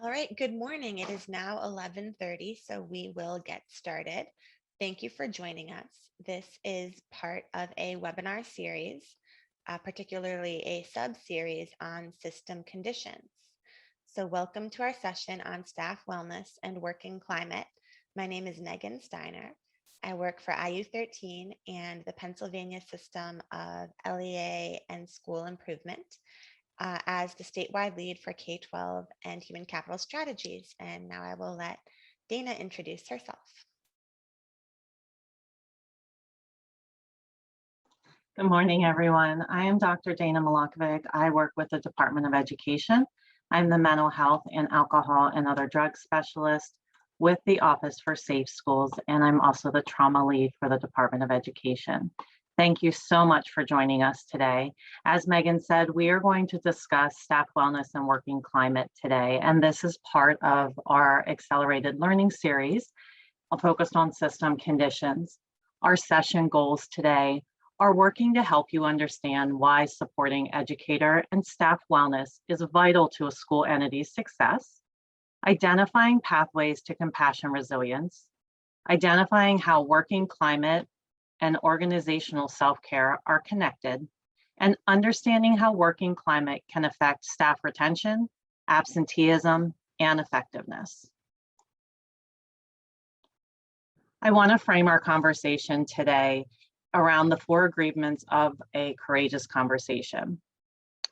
All right, good morning. It is now 11:30, so we will get started. Thank you for joining us. This is part of a webinar series, particularly a sub-series on system conditions. So welcome to our session on staff wellness and working climate. My name is Megan Steiner. I work for IU13 and the Pennsylvania System of LEA and School Improvement as the statewide lead for K-12 and human capital strategies. And now I will let Dana introduce herself. Good morning, everyone. I am Dr. Dana Milakovic. I work with the Department of Education. I'm the mental health and alcohol and other drug specialist with the Office for Safe Schools, and I'm also the trauma lead for the Department of Education. Thank you so much for joining us today. As Megan said, we are going to discuss staff wellness and working climate today, and this is part of our accelerated learning series focused on system conditions. Our session goals today are working to help you understand why supporting educator and staff wellness is vital to a school entity's success, identifying pathways to compassion resilience, identifying how working climate and organizational self-care are connected, and understanding how working climate can affect staff retention, absenteeism, and effectiveness. I want to frame our conversation today around the 4 agreements of a courageous conversation.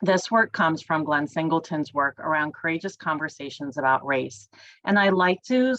This work comes from Glenn Singleton's work around courageous conversations about race. And I like to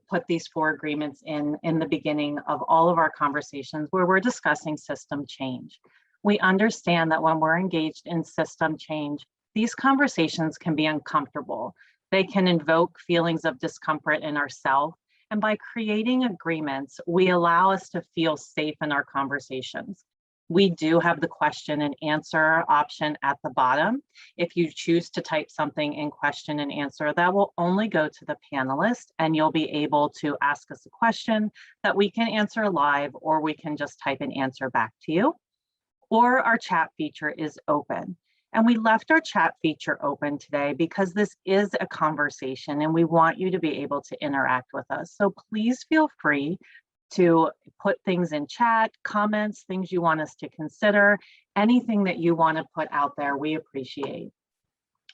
put these 4 agreements in the beginning of all of our conversations where we're discussing system change. We understand that when we're engaged in system change, these conversations can be uncomfortable. They can invoke feelings of discomfort in ourselves. And by creating agreements, we allow us to feel safe in our conversations. We do have the question and answer option at the bottom. If you choose to type something in question and answer, that will only go to the panelist, and you'll be able to ask us a question that we can answer live, or we can just type an answer back to you. Or our chat feature is open. And we left our chat feature open today because this is a conversation and we want you to be able to interact with us. So please feel free to put things in chat, comments, things you want us to consider, anything that you want to put out there, we appreciate.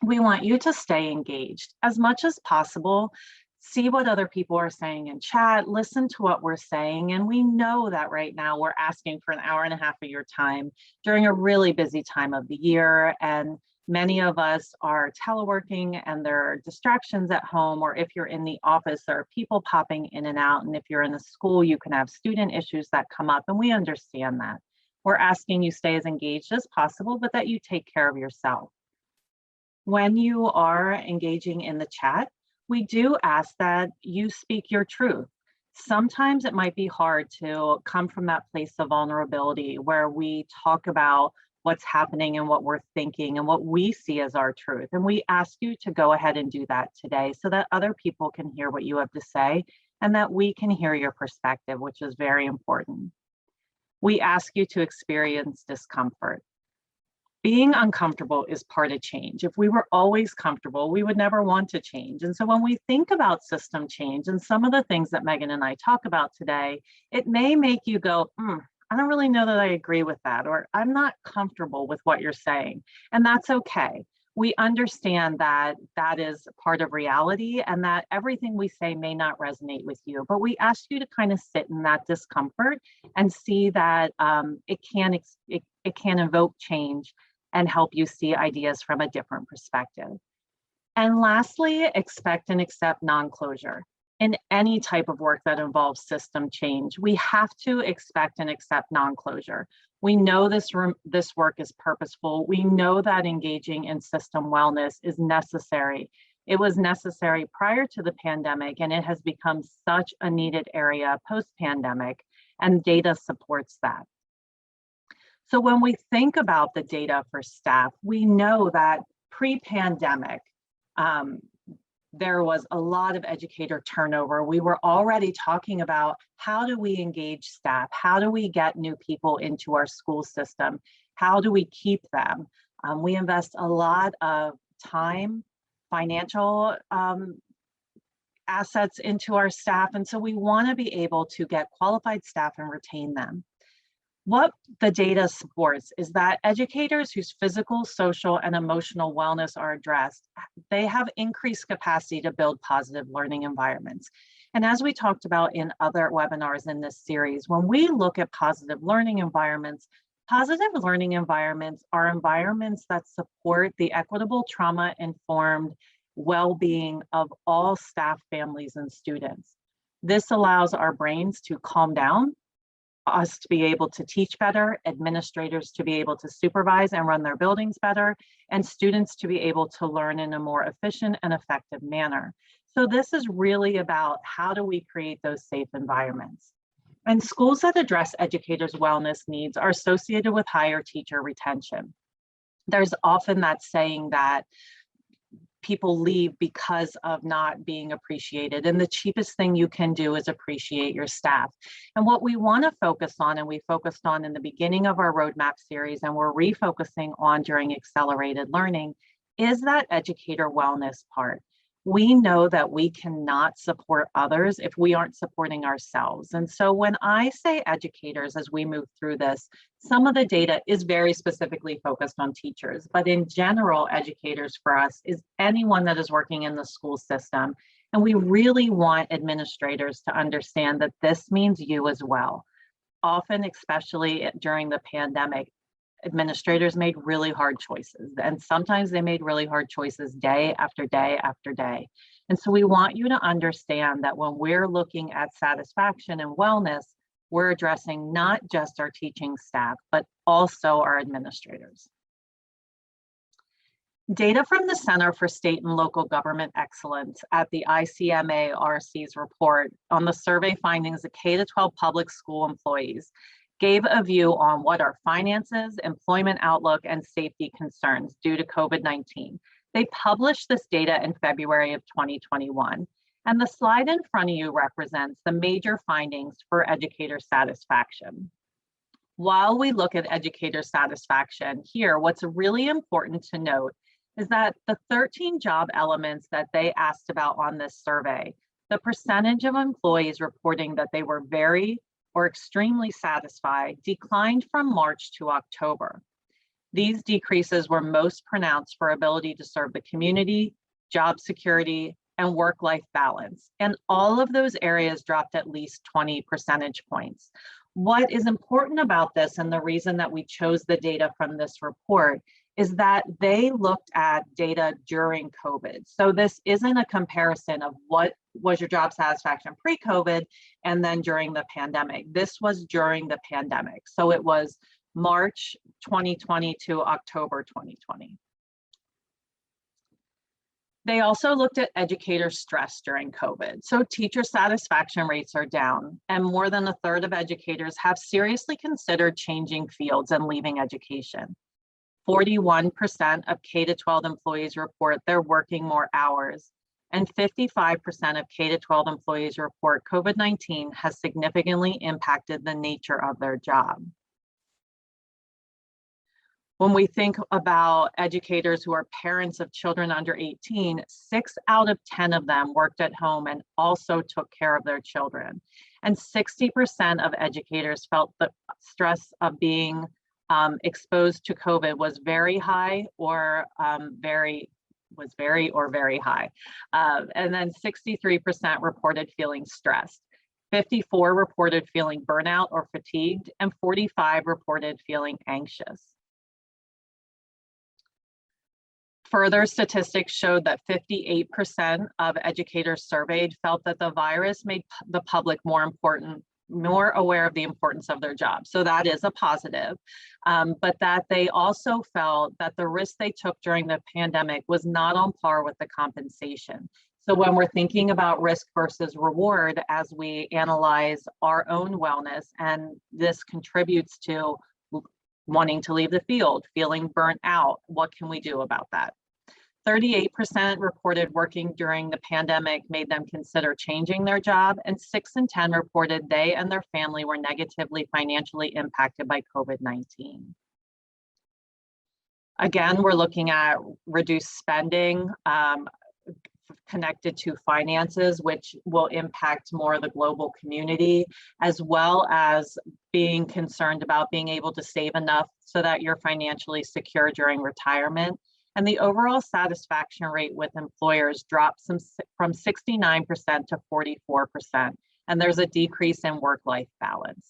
We want you to stay engaged as much as possible. See what other people are saying in chat, listen to what we're saying. And we know that right now we're asking for an hour and a half of your time during a really busy time of the year. And many of us are teleworking and there are distractions at home, or if you're in the office, there are people popping in and out. And if you're in a school, you can have student issues that come up, and we understand that. We're asking you stay as engaged as possible, but that you take care of yourself. When you are engaging in the chat, we do ask that you speak your truth. Sometimes it might be hard to come from that place of vulnerability where we talk about what's happening and what we're thinking and what we see as our truth. And we ask you to go ahead and do that today so that other people can hear what you have to say and that we can hear your perspective, which is very important. We ask you to experience discomfort. Being uncomfortable is part of change. If we were always comfortable, we would never want to change. And so when we think about system change and some of the things that Megan and I talk about today, it may make you go, I don't really know that I agree with that, or I'm not comfortable with what you're saying. And that's okay. We understand that that is part of reality and that everything we say may not resonate with you, but we ask you to kind of sit in that discomfort and see that it can evoke change and help you see ideas from a different perspective. And lastly, expect and accept non-closure. In any type of work that involves system change, we have to expect and accept non-closure. We know this work is purposeful. We know that engaging in system wellness is necessary. It was necessary prior to the pandemic, and it has become such a needed area post-pandemic, and data supports that. So when we think about the data for staff, we know that pre-pandemic, there was a lot of educator turnover. We were already talking about how do we engage staff? How do we get new people into our school system? How do we keep them? We invest a lot of time, financial assets into our staff. And so we want to be able to get qualified staff and retain them. What the data supports is that educators whose physical, social, and emotional wellness are addressed, they have increased capacity to build positive learning environments. And as we talked about in other webinars in this series, when we look at positive learning environments are environments that support the equitable, trauma-informed well-being of all staff, families, and students. This allows our brains to calm down, us to be able to teach better, administrators to be able to supervise and run their buildings better, and students to be able to learn in a more efficient and effective manner. So this is really about how do we create those safe environments. And schools that address educators' wellness needs are associated with higher teacher retention. There's often that saying that people leave because of not being appreciated. And the cheapest thing you can do is appreciate your staff. And what we want to focus on, and we focused on in the beginning of our roadmap series, and we're refocusing on during accelerated learning, is that educator wellness part. We know that we cannot support others if we aren't supporting ourselves. And so when I say educators, as we move through this, some of the data is very specifically focused on teachers, but in general, educators for us is anyone that is working in the school system. And we really want administrators to understand that this means you as well. Often, especially during the pandemic, administrators made really hard choices, and sometimes they made really hard choices day after day after day. And so we want you to understand that when we're looking at satisfaction and wellness, we're addressing not just our teaching staff, but also our administrators. Data from the Center for State and Local Government Excellence at the ICMA-RC's report on the survey findings of K-12 public school employees gave a view on what are finances, employment outlook, and safety concerns due to COVID-19. They published this data in February of 2021. And the slide in front of you represents the major findings for educator satisfaction. While we look at educator satisfaction here, what's really important to note is that the 13 job elements that they asked about on this survey, the percentage of employees reporting that they were very or extremely satisfied declined from March to October. These decreases were most pronounced for ability to serve the community, job security, and work-life balance. And all of those areas dropped at least 20 percentage points. What is important about this, and the reason that we chose the data from this report, is that they looked at data during COVID. So this isn't a comparison of what was your job satisfaction pre-COVID and then during the pandemic. This was during the pandemic. So it was March 2020 to October 2020. They also looked at educator stress during COVID. So teacher satisfaction rates are down, and more than a third of educators have seriously considered changing fields and leaving education. 41% of K-12 employees report they're working more hours, and 55% of K-12 employees report COVID-19 has significantly impacted the nature of their job. When we think about educators who are parents of children under 18, 6 out of 10 of them worked at home and also took care of their children. And 60% of educators felt the stress of being exposed to COVID was very high or very high. And then 63% reported feeling stressed. 54 reported feeling burnout or fatigued, and 45 reported feeling anxious. Further statistics showed that 58% of educators surveyed felt that the virus made the public more aware of the importance of their job. So that is a positive, but that they also felt that the risk they took during the pandemic was not on par with the compensation. So when we're thinking about risk versus reward, as we analyze our own wellness, and this contributes to wanting to leave the field, feeling burnt out, what can we do about that? 38% reported working during the pandemic made them consider changing their job, and 6 in 10 reported they and their family were negatively financially impacted by COVID-19. Again, we're looking at reduced spending connected to finances, which will impact more of the global community, as well as being concerned about being able to save enough so that you're financially secure during retirement. And the overall satisfaction rate with employers drops from 69% to 44%. And there's a decrease in work-life balance.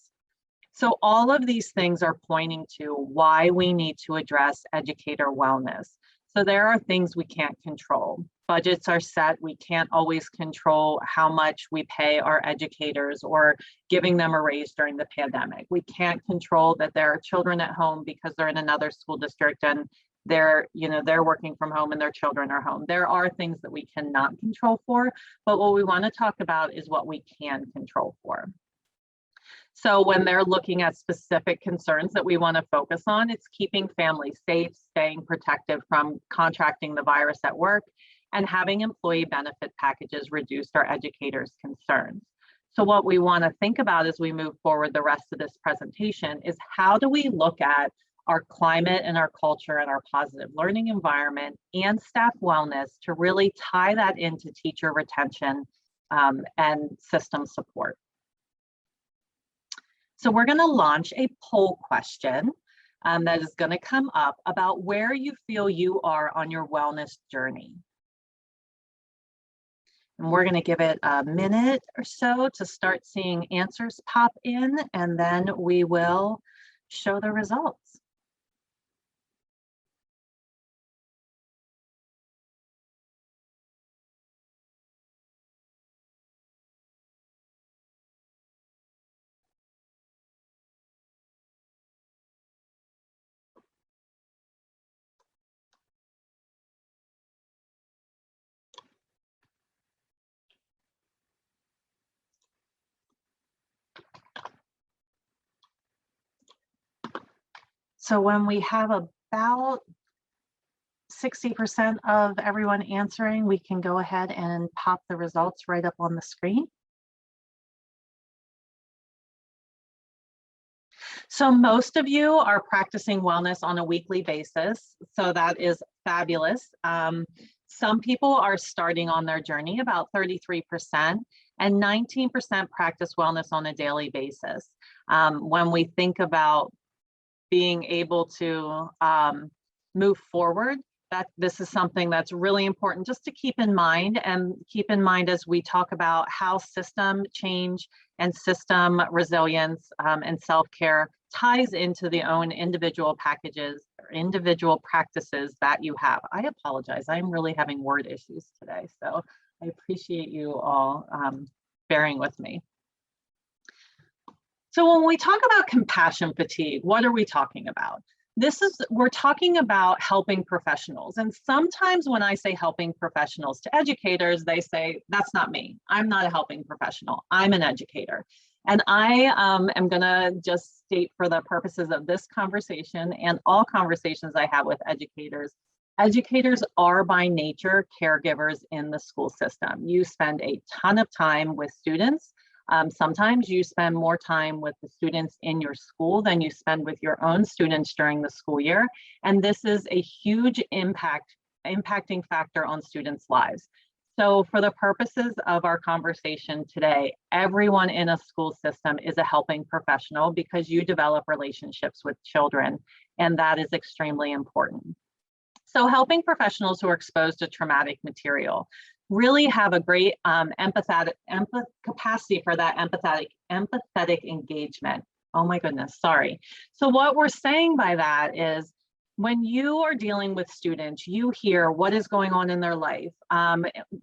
So all of these things are pointing to why we need to address educator wellness. So there are things we can't control. Budgets are set. We can't always control how much we pay our educators or giving them a raise during the pandemic. We can't control that there are children at home because they're in another school district and they're working from home and their children are home. There are things that we cannot control for, but what we want to talk about is what we can control for. So when they're looking at specific concerns that we want to focus on, it's keeping families safe, staying protected from contracting the virus at work, and having employee benefit packages reduce our educators' concerns. So what we want to think about as we move forward the rest of this presentation is how do we look at our climate and our culture and our positive learning environment and staff wellness to really tie that into teacher retention and system support. So we're going to launch a poll question that is going to come up about where you feel you are on your wellness journey. And we're going to give it a minute or so to start seeing answers pop in, and then we will show the results. So when we have about 60% of everyone answering, we can go ahead and pop the results right up on the screen. So most of you are practicing wellness on a weekly basis, so that is fabulous. Some people are starting on their journey, about 33%, and 19% practice wellness on a daily basis. When we think about being able to move forward, that this is something that's really important just to keep in mind, and keep in mind as we talk about how system change and system resilience and self-care ties into the own individual packages or individual practices that you have. I apologize, I'm really having word issues today, so I appreciate you all bearing with me. So when we talk about compassion fatigue, what are we talking about? We're talking about helping professionals. And sometimes when I say helping professionals to educators, they say, that's not me. I'm not a helping professional. I'm an educator. And I am gonna just state for the purposes of this conversation and all conversations I have with educators, educators are by nature caregivers in the school system. You spend a ton of time with students. Sometimes you spend more time with the students in your school than you spend with your own students during the school year. And this is a huge impacting factor on students' lives. So for the purposes of our conversation today, everyone in a school system is a helping professional because you develop relationships with children, and that is extremely important. So helping professionals who are exposed to traumatic material really have a great capacity for that empathetic engagement. Oh my goodness, sorry. So what we're saying by that is when you are dealing with students, you hear what is going on in their life.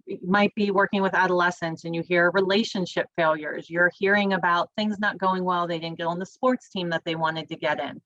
It might be working with adolescents and you hear relationship failures. You're hearing about things not going well. They didn't get on the sports team that they wanted to get in.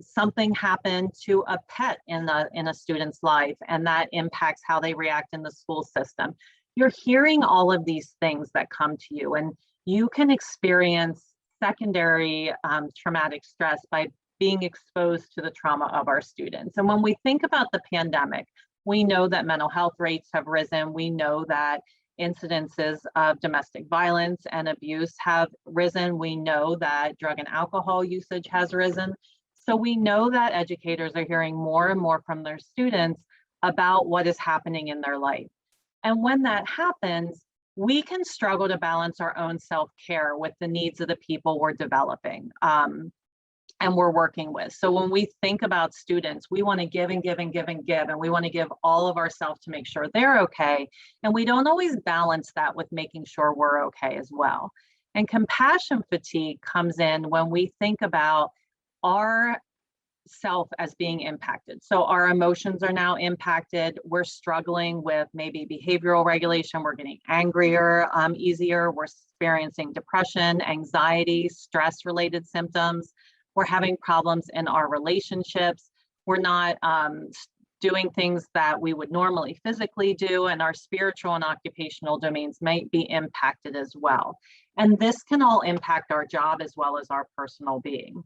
Something happened to a pet in a student's life, and that impacts how they react in the school system. You're hearing all of these things that come to you, and you can experience secondary traumatic stress by being exposed to the trauma of our students. And when we think about the pandemic, we know that mental health rates have risen. We know that incidences of domestic violence and abuse have risen. We know that drug and alcohol usage has risen. So we know that educators are hearing more and more from their students about what is happening in their life. And when that happens, we can struggle to balance our own self-care with the needs of the people we're developing and we're working with. So when we think about students, we want to give and give and give and give, and we want to give all of ourselves to make sure they're okay. And we don't always balance that with making sure we're okay as well. And compassion fatigue comes in when we think about our self as being impacted. So our emotions are now impacted. We're struggling with maybe behavioral regulation. We're getting angrier easier. We're experiencing depression, anxiety, stress related symptoms. We're having problems in our relationships. We're not doing things that we would normally physically do, and our spiritual and occupational domains might be impacted as well. And this can all impact our job as well as our personal being.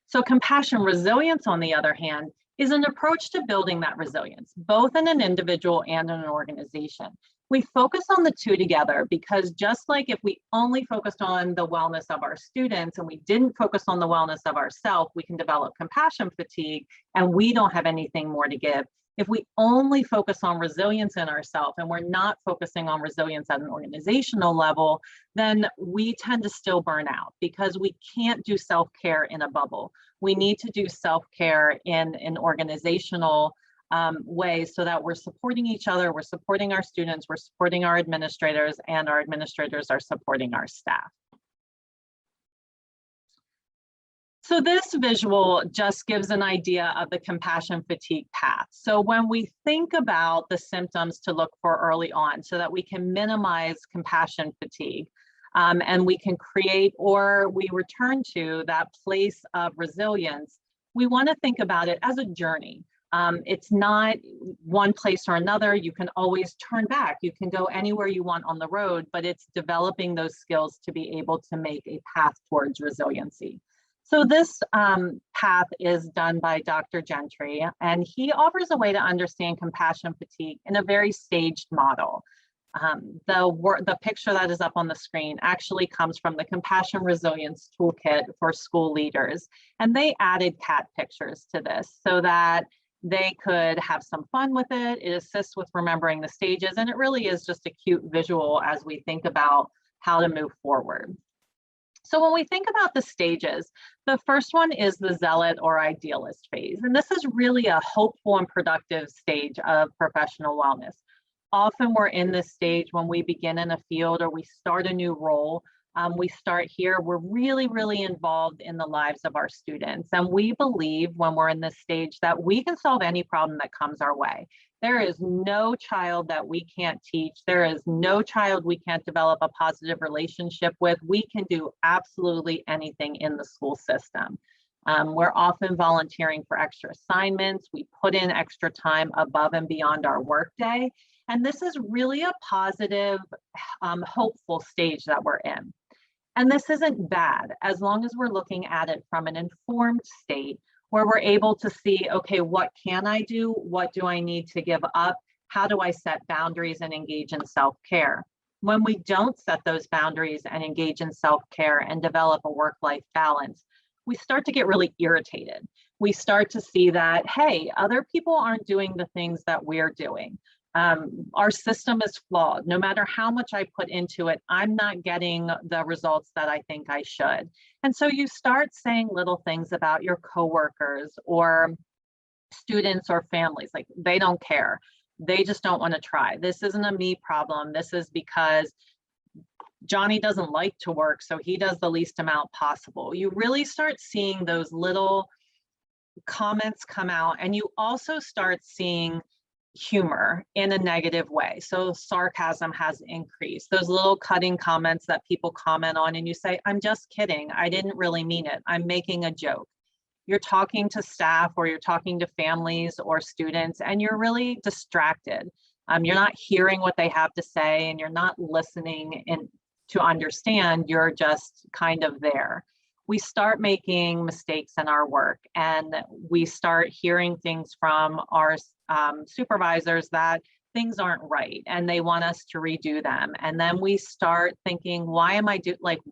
So compassion resilience, on the other hand, is an approach to building that resilience, both in an individual and in an organization. We focus on the two together because just like if we only focused on the wellness of our students and we didn't focus on the wellness of ourselves, we can develop compassion fatigue and we don't have anything more to give. If we only focus on resilience in ourselves and we're not focusing on resilience at an organizational level, then we tend to still burn out because we can't do self-care in a bubble. We need to do self-care in an organizational ways so that we're supporting each other, we're supporting our students, we're supporting our administrators, and our administrators are supporting our staff. So this visual just gives an idea of the compassion fatigue path. So when we think about the symptoms to look for early on so that we can minimize compassion fatigue and we can create or we return to that place of resilience, we want to think about it as a journey. It's not one place or another. You can always turn back. You can go anywhere you want on the road, but it's developing those skills to be able to make a path towards resiliency. So this path is done by Dr. Gentry, and he offers a way to understand compassion fatigue in a very staged model. The picture that is up on the screen actually comes from the Compassion Resilience Toolkit for school leaders, and they added cat pictures to this so that they could have some fun with it. It assists with remembering the stages, and it really is just a cute visual as we think about how to move forward. So when we think about the stages, the first one is the zealot or idealist phase. And this is really a hopeful and productive stage of professional wellness. Often we're in this stage when we begin in a field or we start a new role. We start here, we're really, really involved in the lives of our students. And we believe when we're in this stage that we can solve any problem that comes our way. There is no child that we can't teach. There is no child we can't develop a positive relationship with. We can do absolutely anything in the school system. We're often volunteering for extra assignments. We put in extra time above and beyond our workday. And this is really a positive, hopeful stage that we're in. And this isn't bad as long as we're looking at it from an informed state where we're able to see, okay, what can I do? What do I need to give up? How do I set boundaries and engage in self-care? When we don't set those boundaries and engage in self-care and develop a work-life balance, we start to get really irritated. We start to see that, hey, other people aren't doing the things that we're doing. Our system is flawed. No matter how much I put into it, I'm not getting the results that I think I should. And so you start saying little things about your coworkers or students or families, like they don't care. They just don't want to try. This isn't a me problem. This is because Johnny doesn't like to work, so he does the least amount possible. You really start seeing those little comments come out, and you also start seeing humor in a negative way. So sarcasm has increased. Those little cutting comments that people comment on and you say, I'm just kidding. I didn't really mean it. I'm making a joke. You're talking to staff or you're talking to families or students and you're really distracted. You're not hearing what they have to say and you're not listening and to understand, you're just kind of there. We start making mistakes in our work and we start hearing things from our supervisors that things aren't right and they want us to redo them. And then we start thinking, why am I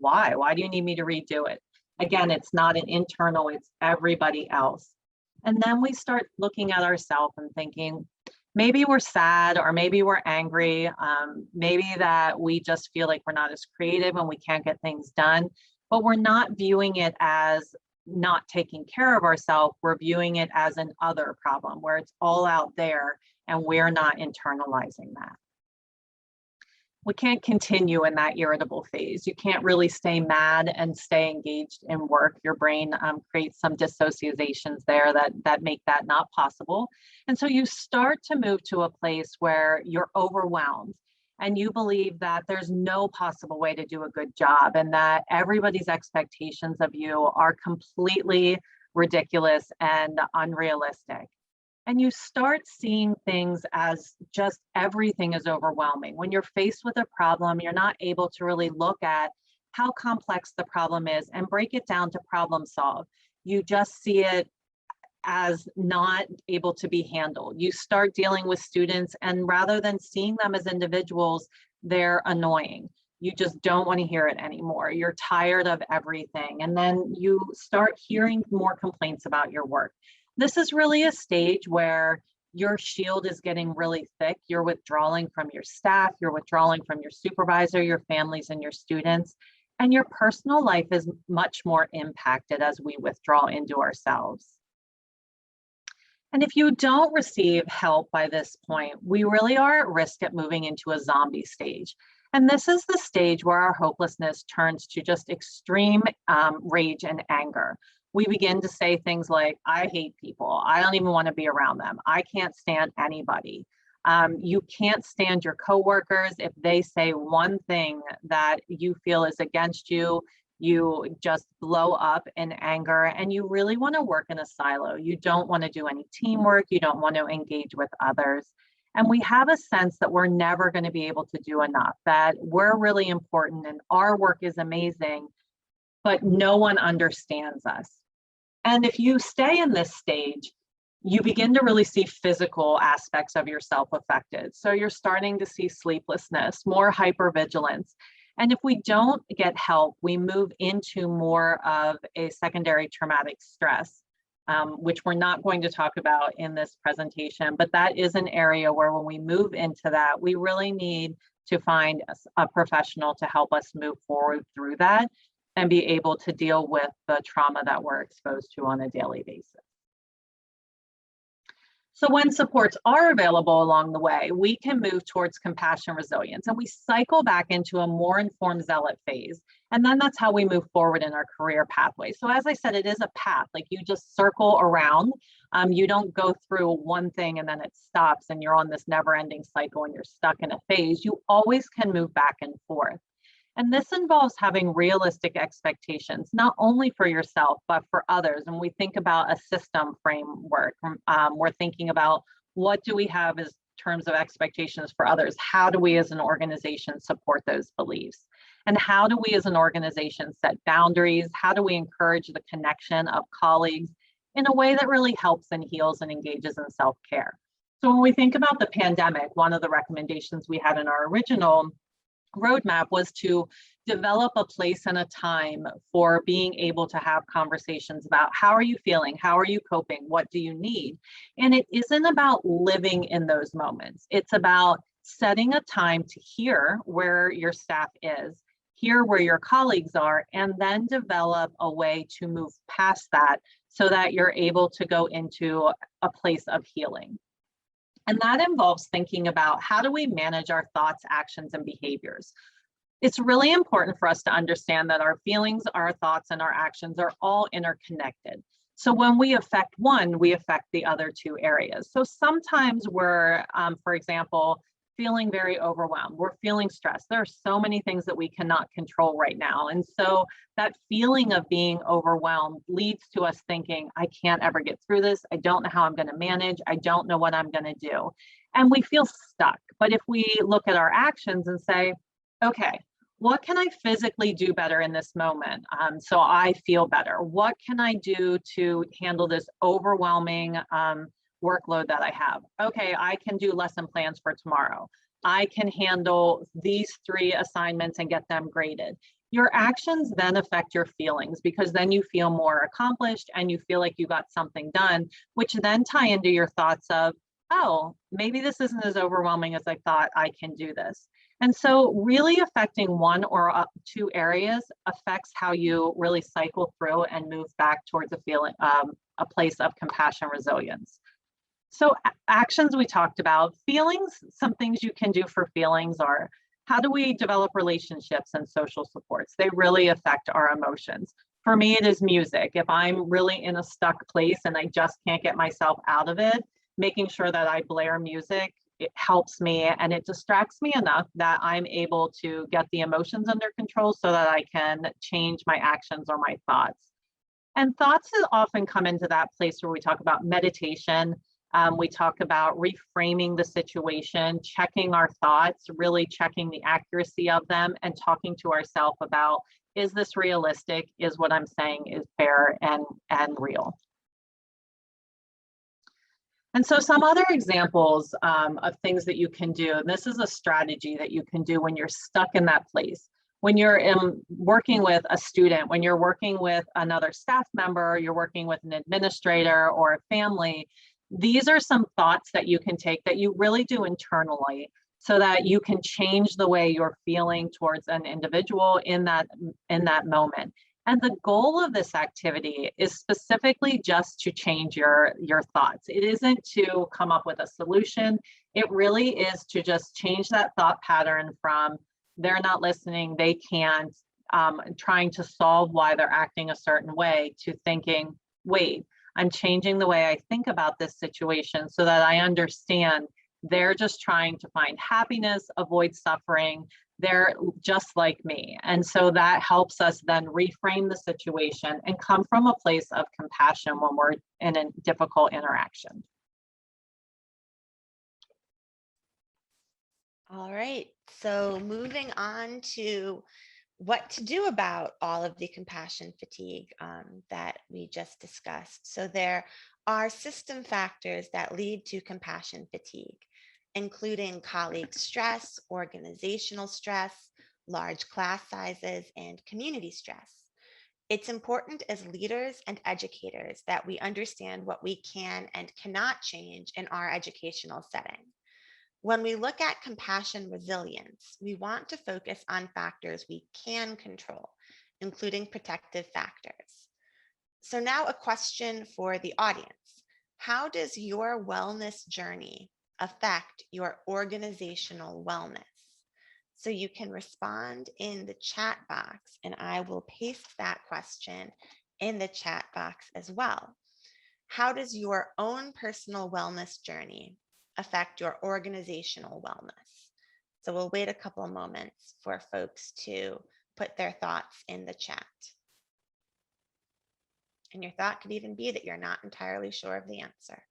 why do you need me to redo it? Again, it's not an internal, it's everybody else. And then we start looking at ourselves and thinking, maybe we're sad, or maybe we're angry. Maybe that we just feel like we're not as creative and we can't get things done, but we're not viewing it as not taking care of ourselves. We're viewing it as an other problem where it's all out there and we're not internalizing that. We can't continue in that irritable phase. You can't really stay mad and stay engaged in work. Your brain creates some dissociations there that make that not possible. And so you start to move to a place where you're overwhelmed and you believe that there's no possible way to do a good job and that everybody's expectations of you are completely ridiculous and unrealistic. And you start seeing things as just everything is overwhelming. When you're faced with a problem, you're not able to really look at how complex the problem is and break it down to problem solve. You just see it as not able to be handled. You start dealing with students, and rather than seeing them as individuals, they're annoying. You just don't want to hear it anymore. You're tired of everything. And then you start hearing more complaints about your work. This is really a stage where your shield is getting really thick. You're withdrawing from your staff, you're withdrawing from your supervisor, your families, and your students. And your personal life is much more impacted as we withdraw into ourselves. And if you don't receive help by this point, we really are at risk at moving into a zombie stage. And this is the stage where our hopelessness turns to just extreme rage and anger. We begin to say things like, I hate people. I don't even want to be around them. I can't stand anybody. You can't stand your coworkers. If they say one thing that you feel is against you, you just blow up in anger and you really want to work in a silo. You don't want to do any teamwork. You don't want to engage with others. And we have a sense that we're never going to be able to do enough, that we're really important and our work is amazing, but no one understands us. And if you stay in this stage, you begin to really see physical aspects of yourself affected. So you're starting to see sleeplessness, more hypervigilance. And if we don't get help, we move into more of a secondary traumatic stress, which we're not going to talk about in this presentation, but that is an area where when we move into that, we really need to find a professional to help us move forward through that and be able to deal with the trauma that we're exposed to on a daily basis. So when supports are available along the way, we can move towards compassion resilience and we cycle back into a more informed zealot phase. And then that's how we move forward in our career pathway. So as I said, it is a path, like you just circle around. You don't go through one thing and then it stops and you're on this never ending cycle and you're stuck in a phase. You always can move back and forth. And this involves having realistic expectations, not only for yourself, but for others. And we think about a system framework. We're thinking about what do we have as terms of expectations for others? How do we as an organization support those beliefs? And how do we as an organization set boundaries? How do we encourage the connection of colleagues in a way that really helps and heals and engages in self-care? So when we think about the pandemic, one of the recommendations we had in our original roadmap was to develop a place and a time for being able to have conversations about how are you feeling, how are you coping, what do you need? And it isn't about living in those moments. It's about setting a time to hear where your staff is, hear where your colleagues are, and then develop a way to move past that so that you're able to go into a place of healing. And that involves thinking about how do we manage our thoughts, actions, and behaviors. It's really important for us to understand that our feelings, our thoughts, and our actions are all interconnected. So when we affect one, we affect the other two areas. So sometimes we're, for example, feeling very overwhelmed. We're feeling stressed. There are so many things that we cannot control right now. And so that feeling of being overwhelmed leads to us thinking, I can't ever get through this. I don't know how I'm going to manage. I don't know what I'm going to do. And we feel stuck. But if we look at our actions and say, okay, what can I physically do better in this moment so I feel better? What can I do to handle this overwhelming workload that I have? Okay, I can do lesson plans for tomorrow. I can handle these 3 assignments and get them graded. Your actions then affect your feelings because then you feel more accomplished and you feel like you got something done, which then tie into your thoughts of, oh, maybe this isn't as overwhelming as I thought. I can do this. And so really affecting one or two areas affects how you really cycle through and move back towards a feeling, a place of compassion, resilience. So actions we talked about, feelings, some things you can do for feelings are, how do we develop relationships and social supports? They really affect our emotions. For me, it is music. If I'm really in a stuck place and I just can't get myself out of it, making sure that I blare music, it helps me and it distracts me enough that I'm able to get the emotions under control so that I can change my actions or my thoughts. And thoughts often come into that place where we talk about meditation. We talk about reframing the situation, checking our thoughts, really checking the accuracy of them, and talking to ourselves about, is this realistic? Is what I'm saying is fair and real? And so some other examples of things that you can do, and this is a strategy that you can do when you're stuck in that place. When you're working with a student, when you're working with another staff member, you're working with an administrator or a family, these are some thoughts that you can take that you really do internally so that you can change the way you're feeling towards an individual in that moment. And the goal of this activity is specifically just to change your thoughts. It isn't to come up with a solution. It really is to just change that thought pattern from they're not listening, they can't, trying to solve why they're acting a certain way, to thinking, wait, I'm changing the way I think about this situation so that I understand they're just trying to find happiness, avoid suffering. They're just like me. And so that helps us then reframe the situation and come from a place of compassion when we're in a difficult interaction. All right, so moving on to what to do about all of the compassion fatigue that we just discussed. So there are system factors that lead to compassion fatigue, including colleague stress, organizational stress, large class sizes, and community stress. It's important as leaders and educators that we understand what we can and cannot change in our educational setting. When we look at compassion resilience, we want to focus on factors we can control, including protective factors. So, now a question for the audience. How does your wellness journey affect your organizational wellness? So, you can respond in the chat box, and I will paste that question in the chat box as well. How does your own personal wellness journey affect your organizational wellness? So we'll wait a couple of moments for folks to put their thoughts in the chat. And your thought could even be that you're not entirely sure of the answer.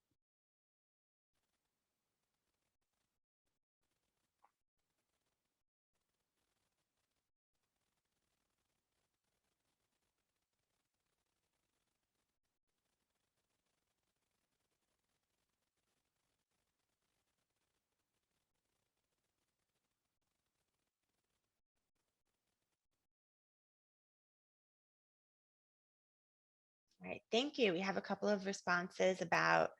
All right, thank you. We have a couple of responses about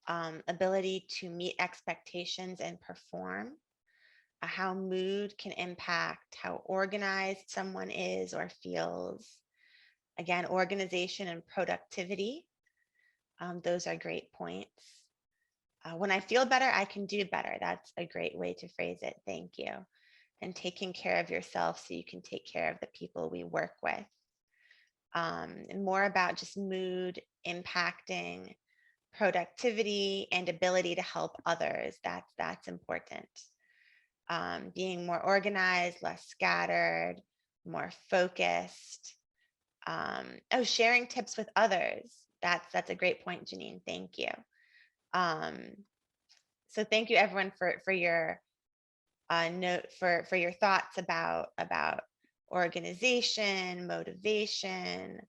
ability to meet expectations and perform, how mood can impact how organized someone is or feels. Again, organization and productivity. Those are great points. When I feel better, I can do better. That's a great way to phrase it. Thank you. And taking care of yourself so you can take care of the people we work with. And more about just mood impacting productivity and ability to help others. That's important. Being more organized, less scattered, more focused. Sharing tips with others. That's a great point, Janine. Thank you. So thank you everyone for your note for your thoughts about organization, motivation,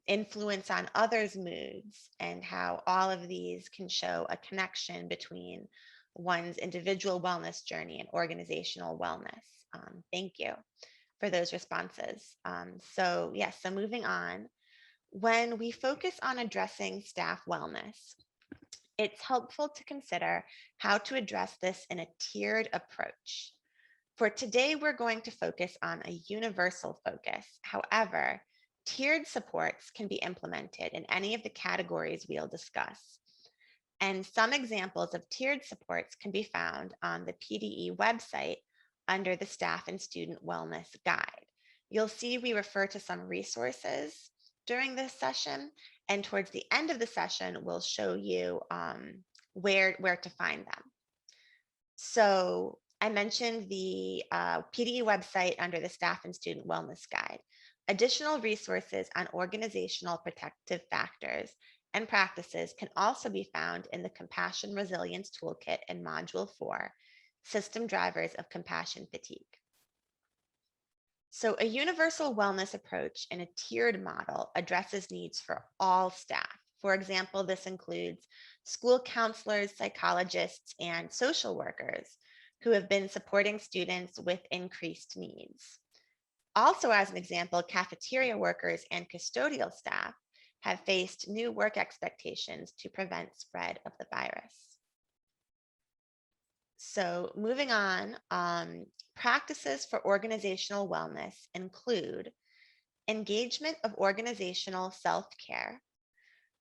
influence on others' moods, and how all of these can show a connection between one's individual wellness journey and organizational wellness. Thank you. for those responses. So moving on, when we focus on addressing staff wellness, it's helpful to consider how to address this in a tiered approach. For today, we're going to focus on a universal focus. However, tiered supports can be implemented in any of the categories we'll discuss. And some examples of tiered supports can be found on the PDE website under the Staff and Student Wellness Guide. You'll see we refer to some resources during this session, and towards the end of the session, we'll show you where to find them. So I mentioned the PDE website under the Staff and Student Wellness Guide. Additional resources on organizational protective factors and practices can also be found in the Compassion Resilience Toolkit in Module 4, System Drivers of Compassion Fatigue. So a universal wellness approach in a tiered model addresses needs for all staff. For example, this includes school counselors, psychologists, and social workers who have been supporting students with increased needs. Also, as an example, cafeteria workers and custodial staff have faced new work expectations to prevent spread of the virus. So moving on, practices for organizational wellness include engagement of organizational self-care,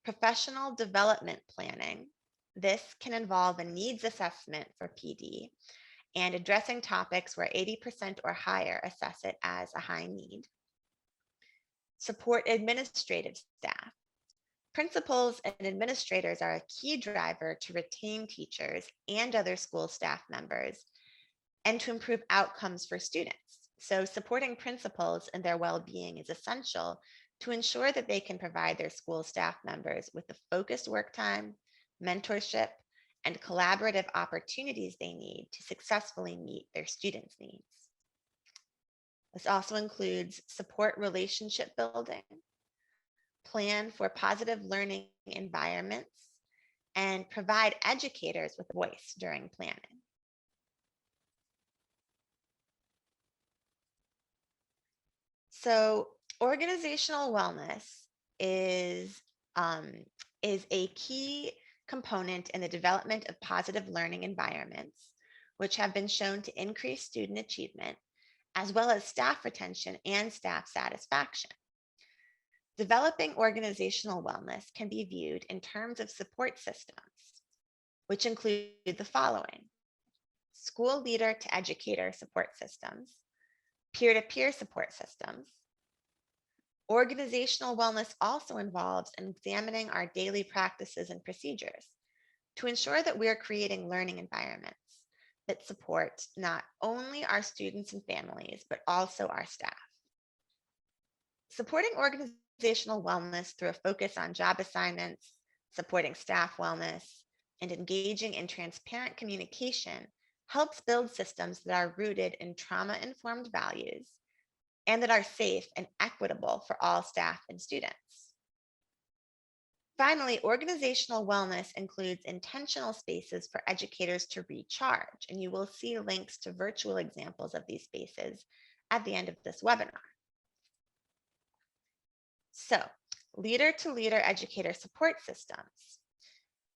professional development planning. This can involve a needs assessment for PD and addressing topics where 80% or higher assess it as a high need. Support administrative staff. Principals and administrators are a key driver to retain teachers and other school staff members and to improve outcomes for students. So supporting principals and their well-being is essential to ensure that they can provide their school staff members with the focused work time, mentorship, and collaborative opportunities they need to successfully meet their students' needs. This also includes support relationship building, plan for positive learning environments, and provide educators with voice during planning. So organizational wellness is a key component in the development of positive learning environments, which have been shown to increase student achievement, as well as staff retention and staff satisfaction. Developing organizational wellness can be viewed in terms of support systems, which include the following: school leader to educator support systems, peer-to-peer support systems. Organizational wellness also involves examining our daily practices and procedures to ensure that we are creating learning environments that support not only our students and families, but also our staff. Supporting organizational wellness through a focus on job assignments, supporting staff wellness, and engaging in transparent communication helps build systems that are rooted in trauma-informed values and that are safe and equitable for all staff and students. Finally, organizational wellness includes intentional spaces for educators to recharge, and you will see links to virtual examples of these spaces at the end of this webinar. So, leader-to-leader educator support systems.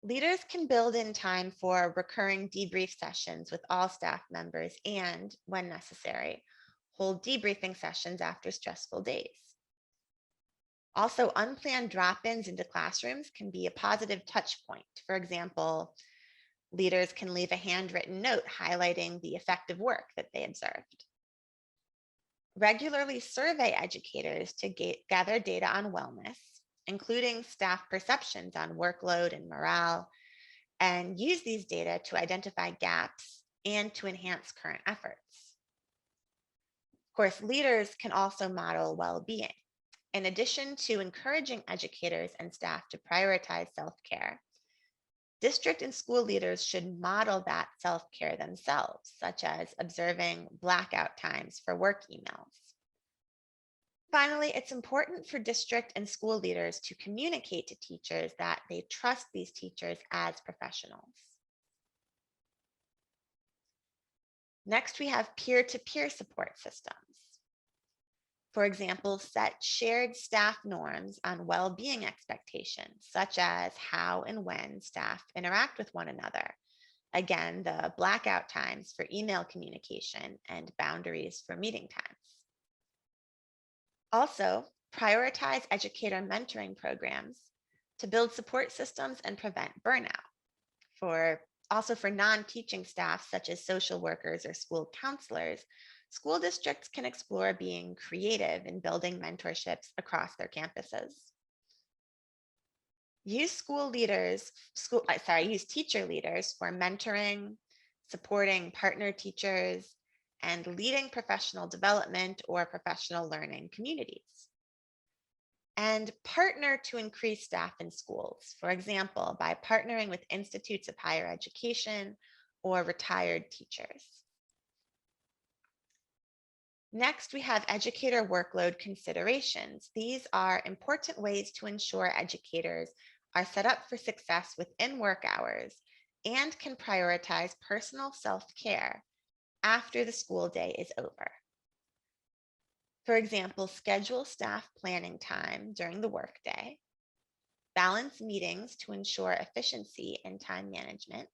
Leaders can build in time for recurring debrief sessions with all staff members and, when necessary, hold debriefing sessions after stressful days. Also, unplanned drop-ins into classrooms can be a positive touch point. For example, leaders can leave a handwritten note highlighting the effective work that they observed. Regularly survey educators to gather data on wellness, including staff perceptions on workload and morale, and use these data to identify gaps and to enhance current efforts. Of course, leaders can also model well-being. In addition to encouraging educators and staff to prioritize self-care, district and school leaders should model that self-care themselves, such as observing blackout times for work emails. Finally, it's important for district and school leaders to communicate to teachers that they trust these teachers as professionals. Next, we have peer-to-peer support systems. For example, set shared staff norms on well-being expectations, such as how and when staff interact with one another. Again, the blackout times for email communication and boundaries for meeting times. Also, prioritize educator mentoring programs to build support systems and prevent burnout. For non-teaching staff, such as social workers or school counselors, school districts can explore being creative in building mentorships across their campuses. Use teacher leaders for mentoring, supporting partner teachers, and leading professional development or professional learning communities. And partner to increase staff in schools, for example, by partnering with institutes of higher education or retired teachers. Next, we have educator workload considerations. These are important ways to ensure educators are set up for success within work hours and can prioritize personal self-care after the school day is over. For example, schedule staff planning time during the workday, balance meetings to ensure efficiency and time management,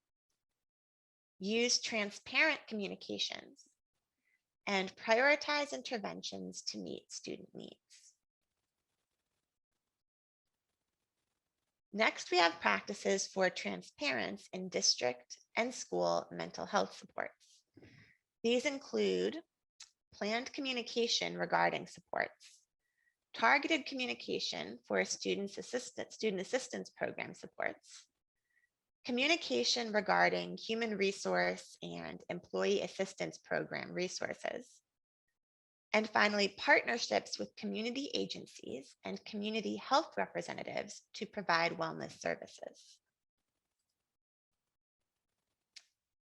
use transparent communications, and prioritize interventions to meet student needs. Next, we have practices for transparency in district and school mental health supports. These include planned communication regarding supports, targeted communication for student assistance program supports, communication regarding human resource and employee assistance program resources, and finally, partnerships with community agencies and community health representatives to provide wellness services.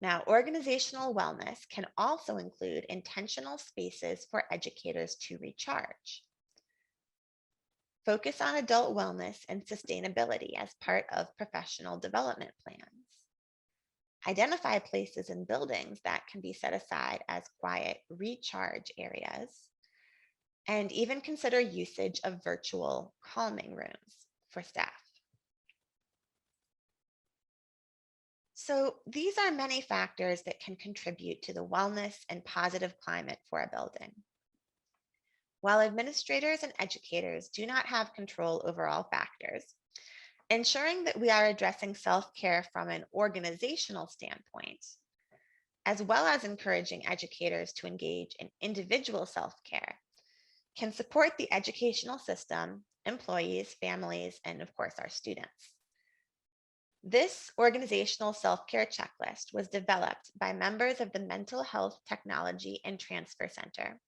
Now, organizational wellness can also include intentional spaces for educators to recharge. Focus on adult wellness and sustainability as part of professional development plans. Identify places in buildings that can be set aside as quiet recharge areas. And even consider usage of virtual calming rooms for staff. So these are many factors that can contribute to the wellness and positive climate for a building. While administrators and educators do not have control over all factors, ensuring that we are addressing self-care from an organizational standpoint, as well as encouraging educators to engage in individual self-care, can support the educational system, employees, families, and of course, our students. This organizational self-care checklist was developed by members of the Mental Health Technology and Transfer Center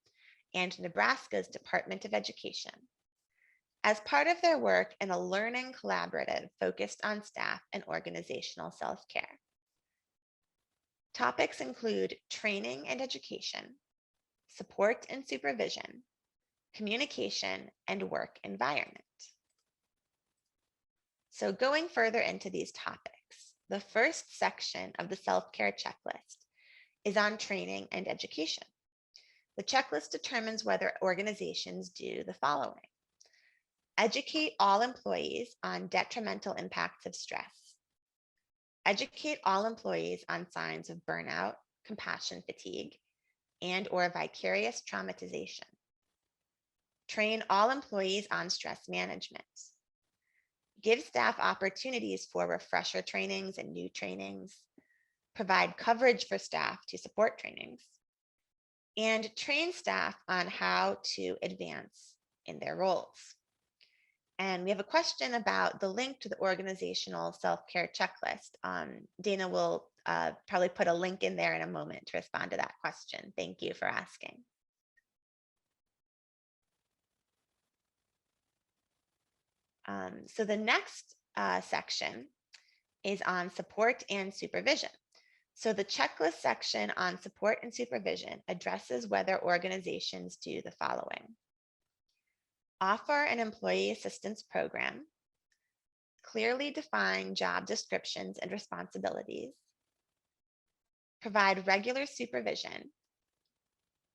and Nebraska's Department of Education as part of their work in a learning collaborative focused on staff and organizational self-care. Topics include training and education, support and supervision, communication, and work environment. So going further into these topics, the first section of the self-care checklist is on training and education. The checklist determines whether organizations do the following: educate all employees on detrimental impacts of stress, educate all employees on signs of burnout, compassion fatigue, and/or vicarious traumatization, train all employees on stress management, give staff opportunities for refresher trainings and new trainings, provide coverage for staff to support trainings, and train staff on how to advance in their roles. And we have a question about the link to the organizational self-care checklist. Dana will probably put a link in there in a moment to respond to that question. Thank you for asking. So the next section is on support and supervision. So the checklist section on support and supervision addresses whether organizations do the following: offer an employee assistance program, clearly define job descriptions and responsibilities, provide regular supervision,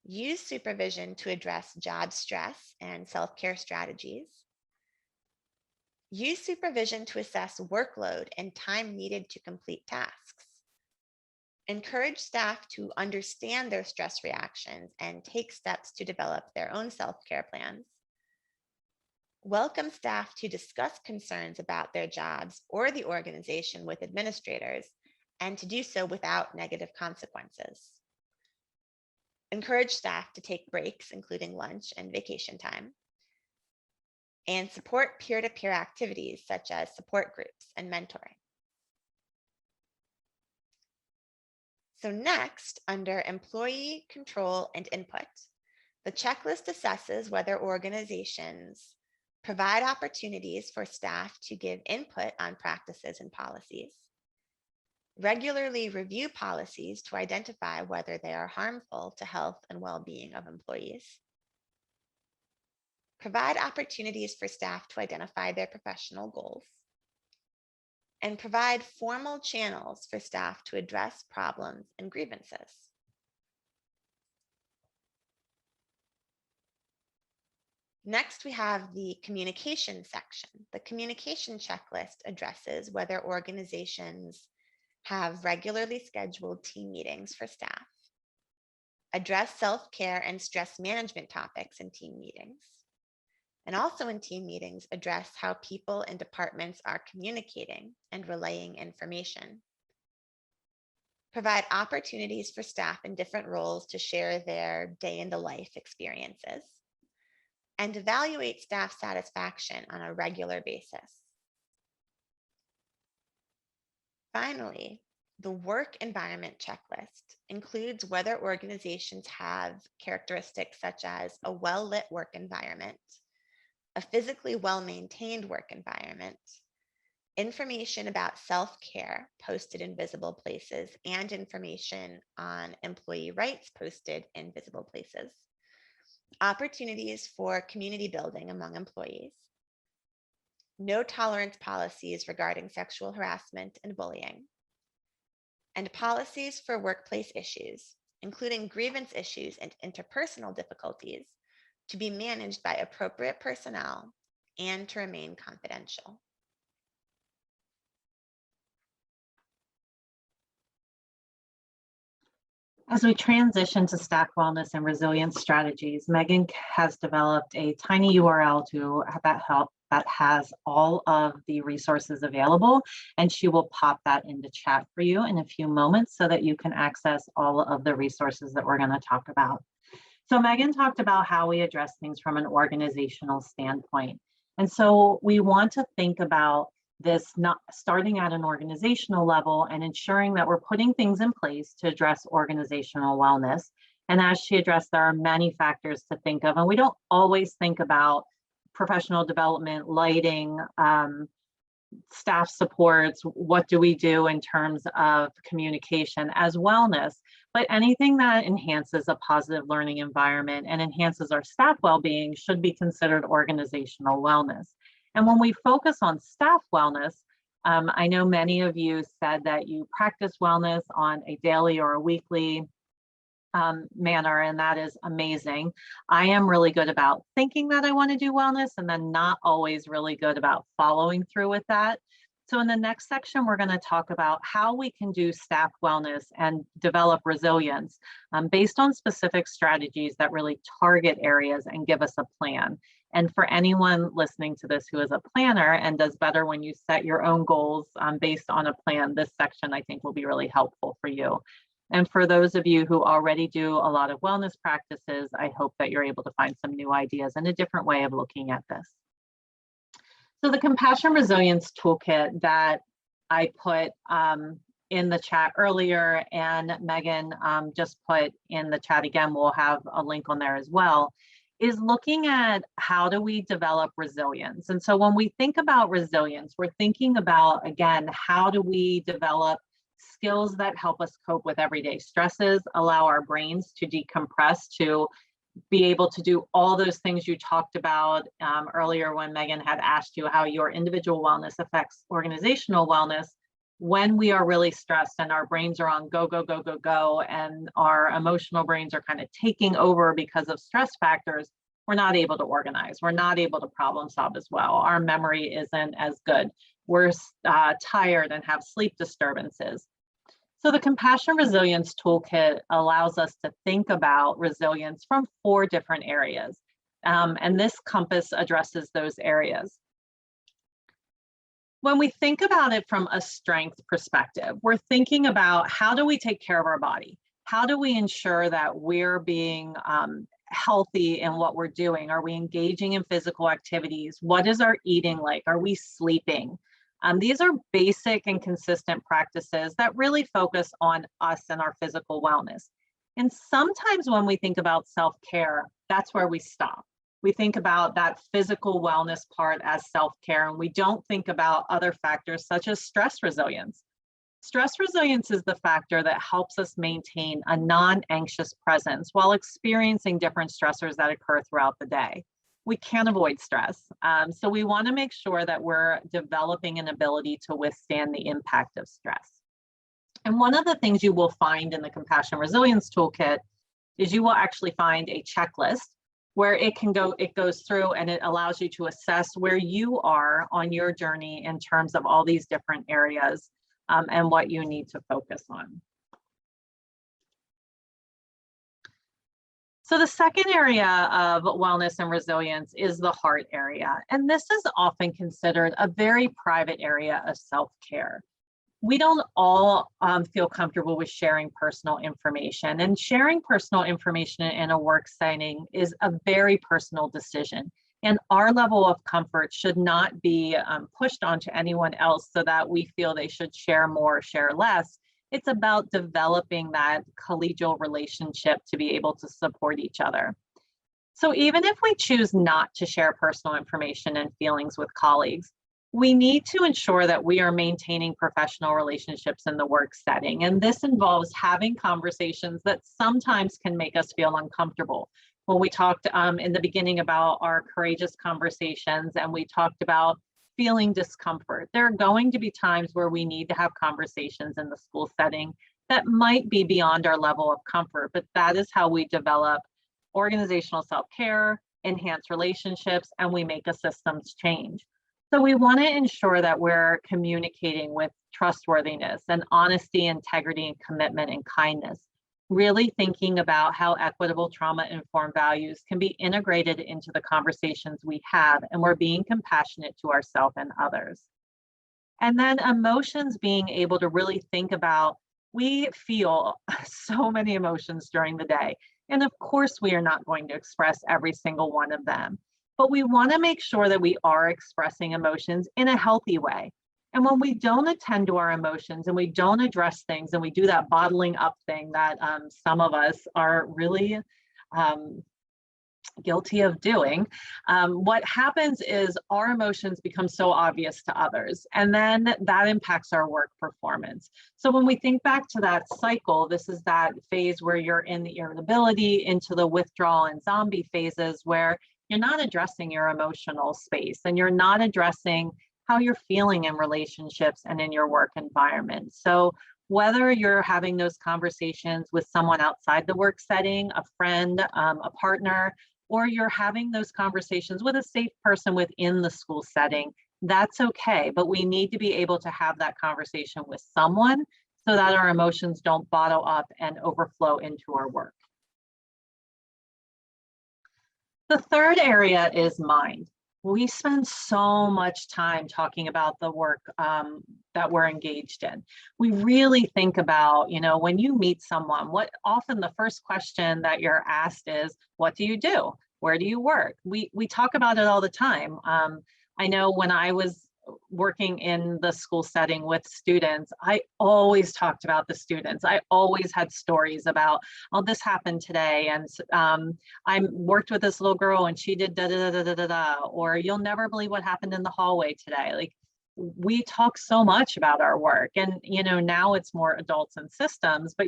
use supervision to address job stress and self-care strategies, use supervision to assess workload and time needed to complete tasks, encourage staff to understand their stress reactions and take steps to develop their own self-care plans, welcome staff to discuss concerns about their jobs or the organization with administrators, and to do so without negative consequences. Encourage staff to take breaks, including lunch and vacation time, and support peer-to-peer activities such as support groups and mentoring. So next, under employee control and input, the checklist assesses whether organizations provide opportunities for staff to give input on practices and policies, regularly review policies to identify whether they are harmful to health and well-being of employees, provide opportunities for staff to identify their professional goals, and provide formal channels for staff to address problems and grievances. Next, we have the communication section. The communication checklist addresses whether organizations have regularly scheduled team meetings for staff, address self-care and stress management topics in team meetings, and also in team meetings, address how people and departments are communicating and relaying information, provide opportunities for staff in different roles to share their day in the life experiences, and evaluate staff satisfaction on a regular basis. Finally, the work environment checklist includes whether organizations have characteristics such as a well-lit work environment, a physically well-maintained work environment, information about self-care posted in visible places, and information on employee rights posted in visible places, opportunities for community building among employees, no tolerance policies regarding sexual harassment and bullying, and policies for workplace issues, including grievance issues and interpersonal difficulties, to be managed by appropriate personnel and to remain confidential. As we transition to staff wellness and resilience strategies, Megan has developed a tiny URL that has all of the resources available, and she will pop that into chat for you in a few moments so that you can access all of the resources that we're going to talk about. So Megan talked about how we address things from an organizational standpoint. And so we want to think about this not starting at an organizational level and ensuring that we're putting things in place to address organizational wellness. And as she addressed, there are many factors to think of, and we don't always think about professional development, lighting, staff supports, what do we do in terms of communication as wellness, but anything that enhances a positive learning environment and enhances our staff well-being should be considered organizational wellness. And when we focus on staff wellness, I know many of you said that you practice wellness on a daily or a weekly manner, and that is amazing. I am really good about thinking that I want to do wellness and then not always really good about following through with that. So in the next section, we're going to talk about how we can do staff wellness and develop resilience based on specific strategies that really target areas and give us a plan. And for anyone listening to this who is a planner and does better when you set your own goals based on a plan, this section I think will be really helpful for you. And for those of you who already do a lot of wellness practices, I hope that you're able to find some new ideas and a different way of looking at this. So the Compassion Resilience Toolkit that I put in the chat earlier, and Megan just put in the chat again, we'll have a link on there as well, is looking at how do we develop resilience. And so when we think about resilience, we're thinking about, again, how do we develop skills that help us cope with everyday stresses, allow our brains to decompress, to be able to do all those things you talked about earlier when Megan had asked you how your individual wellness affects organizational wellness. when we are really stressed and our brains are on go, go, go, go, go, and our emotional brains are kind of taking over because of stress factors, we're not able to organize. We're not able to problem solve as well. Our memory isn't as good. We're tired and have sleep disturbances. So the Compassion Resilience Toolkit allows us to think about resilience from 4 different areas. And this compass addresses those areas. When we think about it from a strength perspective, we're thinking about how do we take care of our body? How do we ensure that we're being healthy in what we're doing? Are we engaging in physical activities? What is our eating like? Are we sleeping? These are basic and consistent practices that really focus on us and our physical wellness. And sometimes when we think about self-care, that's where we stop. We think about that physical wellness part as self-care, and we don't think about other factors such as stress resilience. Stress resilience is the factor that helps us maintain a non-anxious presence while experiencing different stressors that occur throughout the day. We can't avoid stress, so we want to make sure that we're developing an ability to withstand the impact of stress. And one of the things you will find in the Compassion Resilience Toolkit is you will actually find a checklist where it goes through and it allows you to assess where you are on your journey in terms of all these different areas and what you need to focus on. So the second area of wellness and resilience is the heart area. And this is often considered a very private area of self-care. We don't all feel comfortable with sharing personal information, and sharing personal information in a work setting is a very personal decision. And our level of comfort should not be pushed onto anyone else so that we feel they should share more, share less. It's about developing that collegial relationship to be able to support each other. So even if we choose not to share personal information and feelings with colleagues, we need to ensure that we are maintaining professional relationships in the work setting. And this involves having conversations that sometimes can make us feel uncomfortable. When we talked in the beginning about our courageous conversations and we talked about feeling discomfort, there are going to be times where we need to have conversations in the school setting that might be beyond our level of comfort, but that is how we develop organizational self-care, enhance relationships, and we make a systems change. So we want to ensure that we're communicating with trustworthiness and honesty, integrity, and commitment and kindness, really thinking about how equitable trauma-informed values can be integrated into the conversations we have, and we're being compassionate to ourselves and others. And then emotions, being able to really think about, we feel so many emotions during the day. And of course, we are not going to express every single one of them. But we want to make sure that we are expressing emotions in a healthy way. And when we don't attend to our emotions and we don't address things and we do that bottling up thing that some of us are really guilty of doing, what happens is our emotions become so obvious to others, and then that impacts our work performance. So when we think back to that cycle, this is that phase where you're in the irritability into the withdrawal and zombie phases where you're not addressing your emotional space and you're not addressing how you're feeling in relationships and in your work environment. So whether you're having those conversations with someone outside the work setting, a friend, a partner, or you're having those conversations with a safe person within the school setting, that's okay. But we need to be able to have that conversation with someone so that our emotions don't bottle up and overflow into our work. The third area is mind. We spend so much time talking about the work that we're engaged in. We really think about, when you meet someone, what often the first question that you're asked is, what do you do? Where do you work? We talk about it all the time. I know when I was working in the school setting with students, I always talked about the students. I always had stories about, oh, this happened today, and I worked with this little girl and she did da da da da da da, or you'll never believe what happened in the hallway today. Like, we talk so much about our work, and now it's more adults and systems, but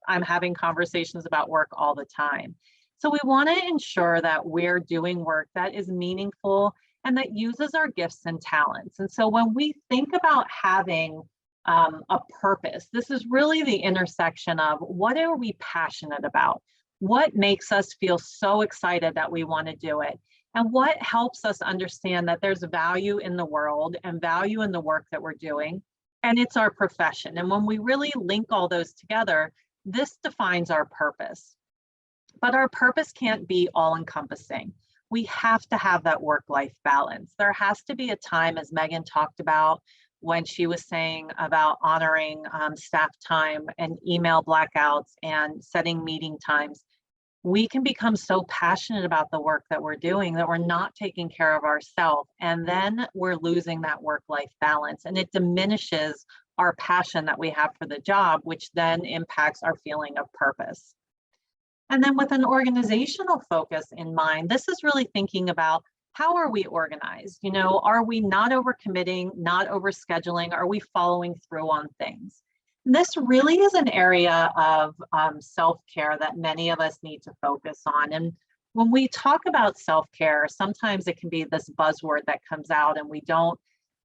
I'm having conversations about work all the time. So we want to ensure that we're doing work that is meaningful and that uses our gifts and talents. And so when we think about having a purpose. This is really the intersection of what are we passionate about? What makes us feel so excited that we want to do it? And what helps us understand that there's value in the world and value in the work that we're doing? And it's our profession. And when we really link all those together, this defines our purpose. But our purpose can't be all encompassing. We have to have that work-life balance. There has to be a time, as Megan talked about, when she was saying about honoring staff time and email blackouts and setting meeting times. We can become so passionate about the work that we're doing that we're not taking care of ourselves. And then we're losing that work-life balance. And it diminishes our passion that we have for the job, which then impacts our feeling of purpose. And then with an organizational focus in mind, this is really thinking about how are we organized? You know, are we not overcommitting, not overscheduling? Are we following through on things? This really is an area of self-care that many of us need to focus on. And when we talk about self-care, sometimes it can be this buzzword that comes out and we don't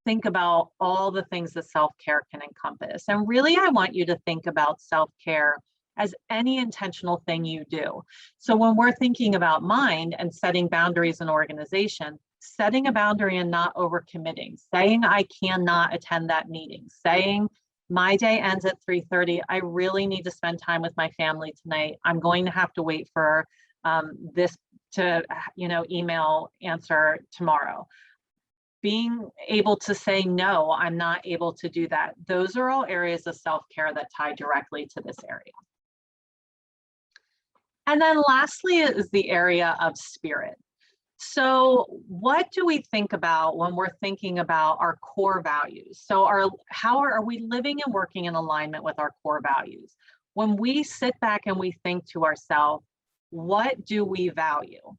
think about all the things that self-care can encompass. And really, I want you to think about self-care as any intentional thing you do. So when we're thinking about mind and setting boundaries in organization, setting a boundary and not overcommitting, saying I cannot attend that meeting, saying my day ends at 3:30. I really need to spend time with my family tonight. I'm going to have to wait for this to, email answer tomorrow. Being able to say, no, I'm not able to do that. Those are all areas of self-care that tie directly to this area. And then lastly is the area of spirit. So what do we think about when we're thinking about our core values? So how are we living and working in alignment with our core values? When we sit back and we think to ourselves, what do we value?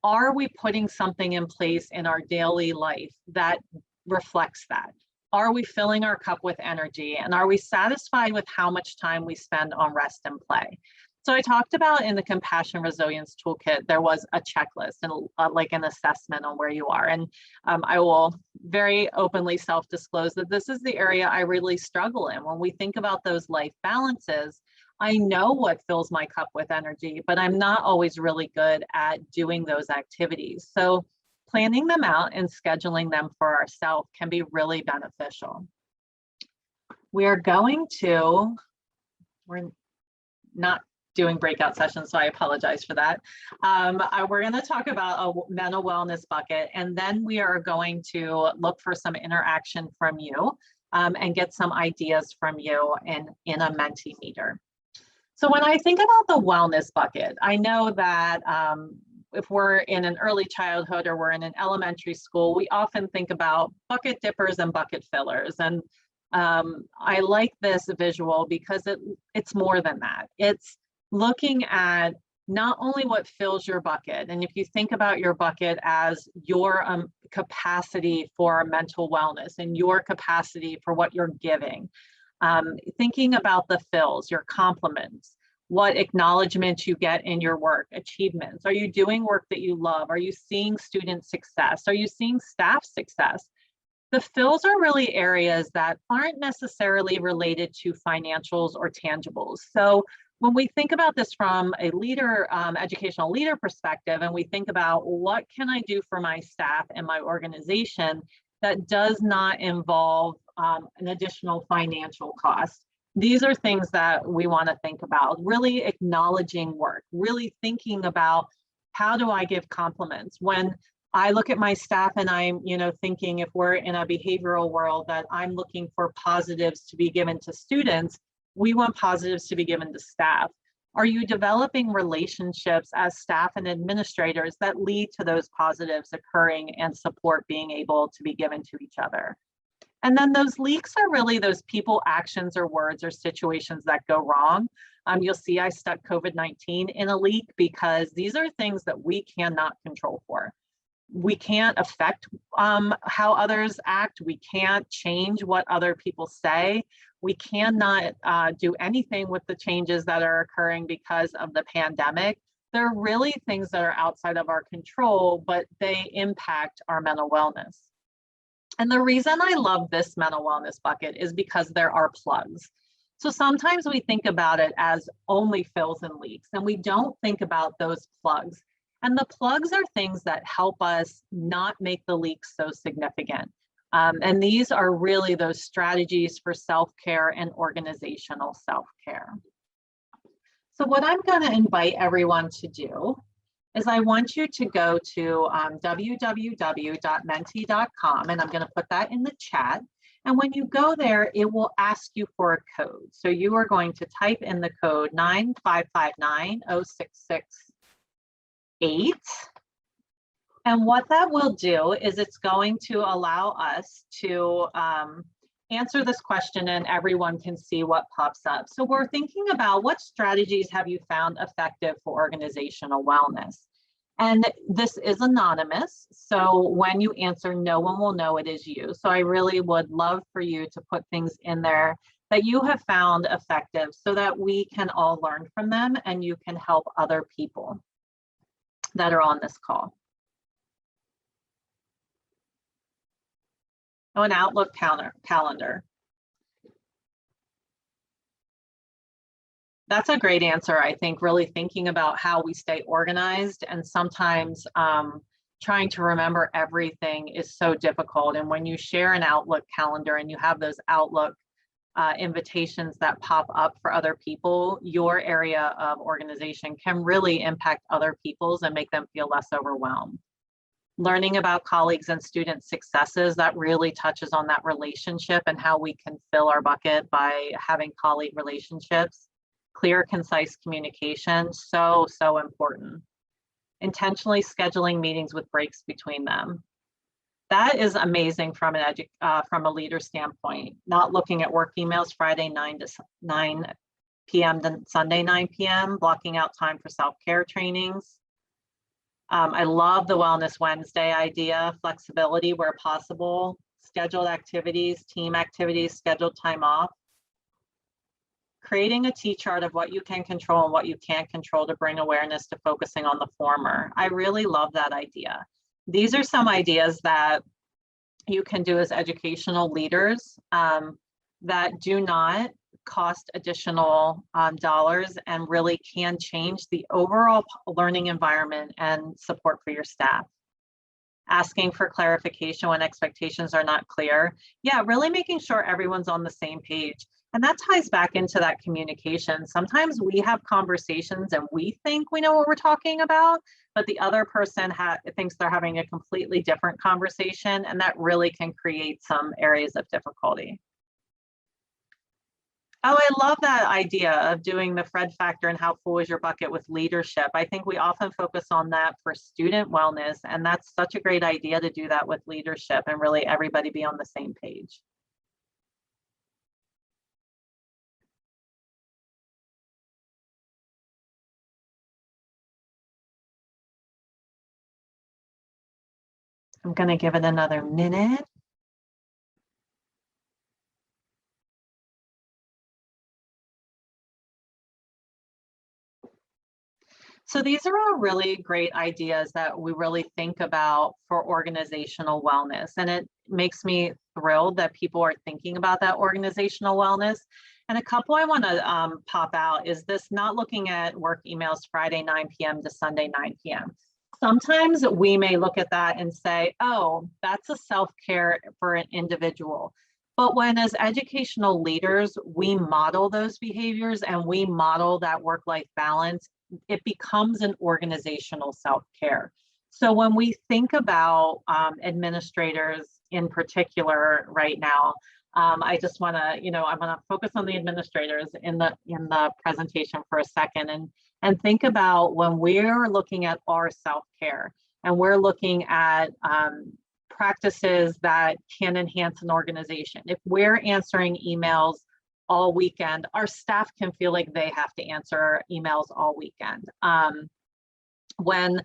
Are we putting something in place in our daily life that reflects that? Are we filling our cup with energy? And are we satisfied with how much time we spend on rest and play? So I talked about in the Compassion Resilience Toolkit, there was a checklist and like an assessment on where you are. And I will very openly self-disclose that this is the area I really struggle in. When we think about those life balances, I know what fills my cup with energy, but I'm not always really good at doing those activities. So planning them out and scheduling them for ourselves can be really beneficial. We're not doing breakout sessions, so I apologize for that. We're going to talk about a mental wellness bucket, and then we are going to look for some interaction from you and get some ideas from you in a Mentimeter. So when I think about the wellness bucket, I know that if we're in an early childhood or we're in an elementary school, we often think about bucket dippers and bucket fillers. And I like this visual because it's more than that. It's looking at not only what fills your bucket, and if you think about your bucket as your capacity for mental wellness and your capacity for what you're giving, thinking about the fills, your compliments, what acknowledgement you get in your work, achievements. Are you doing work that you love? Are you seeing student success? Are you seeing staff success? The fills are really areas that aren't necessarily related to financials or tangibles. So when we think about this from a leader, educational leader perspective, and we think about what can I do for my staff and my organization that does not involve an additional financial cost, these are things that we want to think about. Really acknowledging work, really thinking about how do I give compliments? When I look at my staff and I'm, thinking if we're in a behavioral world that I'm looking for positives to be given to students, we want positives to be given to staff. Are you developing relationships as staff and administrators that lead to those positives occurring and support being able to be given to each other? And then those leaks are really those people, actions, or words or situations that go wrong. You'll see I stuck COVID-19 in a leak because these are things that we cannot control for. We can't affect how others act. We can't change what other people say. We cannot do anything with the changes that are occurring because of the pandemic. They're really things that are outside of our control, but they impact our mental wellness. And the reason I love this mental wellness bucket is because there are plugs. So sometimes we think about it as only fills and leaks, and we don't think about those plugs. And the plugs are things that help us not make the leaks so significant. And these are really those strategies for self-care and organizational self-care. So what I'm going to invite everyone to do is I want you to go to www.menti.com, and I'm going to put that in the chat. And when you go there, it will ask you for a code. So you are going to type in the code 9559066. And what that will do is it's going to allow us to answer this question, and everyone can see what pops up. So we're thinking about what strategies have you found effective for organizational wellness? And this is anonymous. So when you answer, no one will know it is you. So I really would love for you to put things in there that you have found effective so that we can all learn from them and you can help other people that are on this call. Oh, an Outlook calendar. That's a great answer. I think really thinking about how we stay organized, and sometimes trying to remember everything is so difficult. And when you share an Outlook calendar and you have those Outlook invitations that pop up for other people, your area of organization can really impact other people's and make them feel less overwhelmed. Learning about colleagues and student successes, that really touches on that relationship and how we can fill our bucket by having colleague relationships. Clear, concise communication, so important. Intentionally scheduling meetings with breaks between them. That is amazing from a leader standpoint. Not looking at work emails Friday 9 p.m. to Sunday 9 p.m. Blocking out time for self-care trainings. I love the Wellness Wednesday idea, flexibility where possible, scheduled activities, team activities, scheduled time off. Creating a T-chart of what you can control and what you can't control to bring awareness to focusing on the former. I really love that idea. These are some ideas that you can do as educational leaders that do not cost additional dollars and really can change the overall learning environment and support for your staff. Asking for clarification when expectations are not clear. Yeah, really making sure everyone's on the same page. And that ties back into that communication. Sometimes we have conversations and we think we know what we're talking about, but the other person thinks they're having a completely different conversation, and that really can create some areas of difficulty. Oh, I love that idea of doing the Fred factor and how full is your bucket with leadership. I think we often focus on that for student wellness, and that's such a great idea to do that with leadership and really everybody be on the same page. I'm going to give it another minute. So these are all really great ideas that we really think about for organizational wellness. And it makes me thrilled that people are thinking about that organizational wellness. And a couple I want to pop out is this: not looking at work emails Friday 9 p.m. to Sunday 9 p.m. Sometimes we may look at that and say, oh, that's a self-care for an individual. But when, as educational leaders, we model those behaviors and we model that work-life balance, it becomes an organizational self-care. So when we think about administrators in particular right now, I just want to, I want to focus on the administrators in the presentation for a second, and think about when we're looking at our self-care and we're looking at practices that can enhance an organization. If we're answering emails all weekend, our staff can feel like they have to answer emails all weekend. When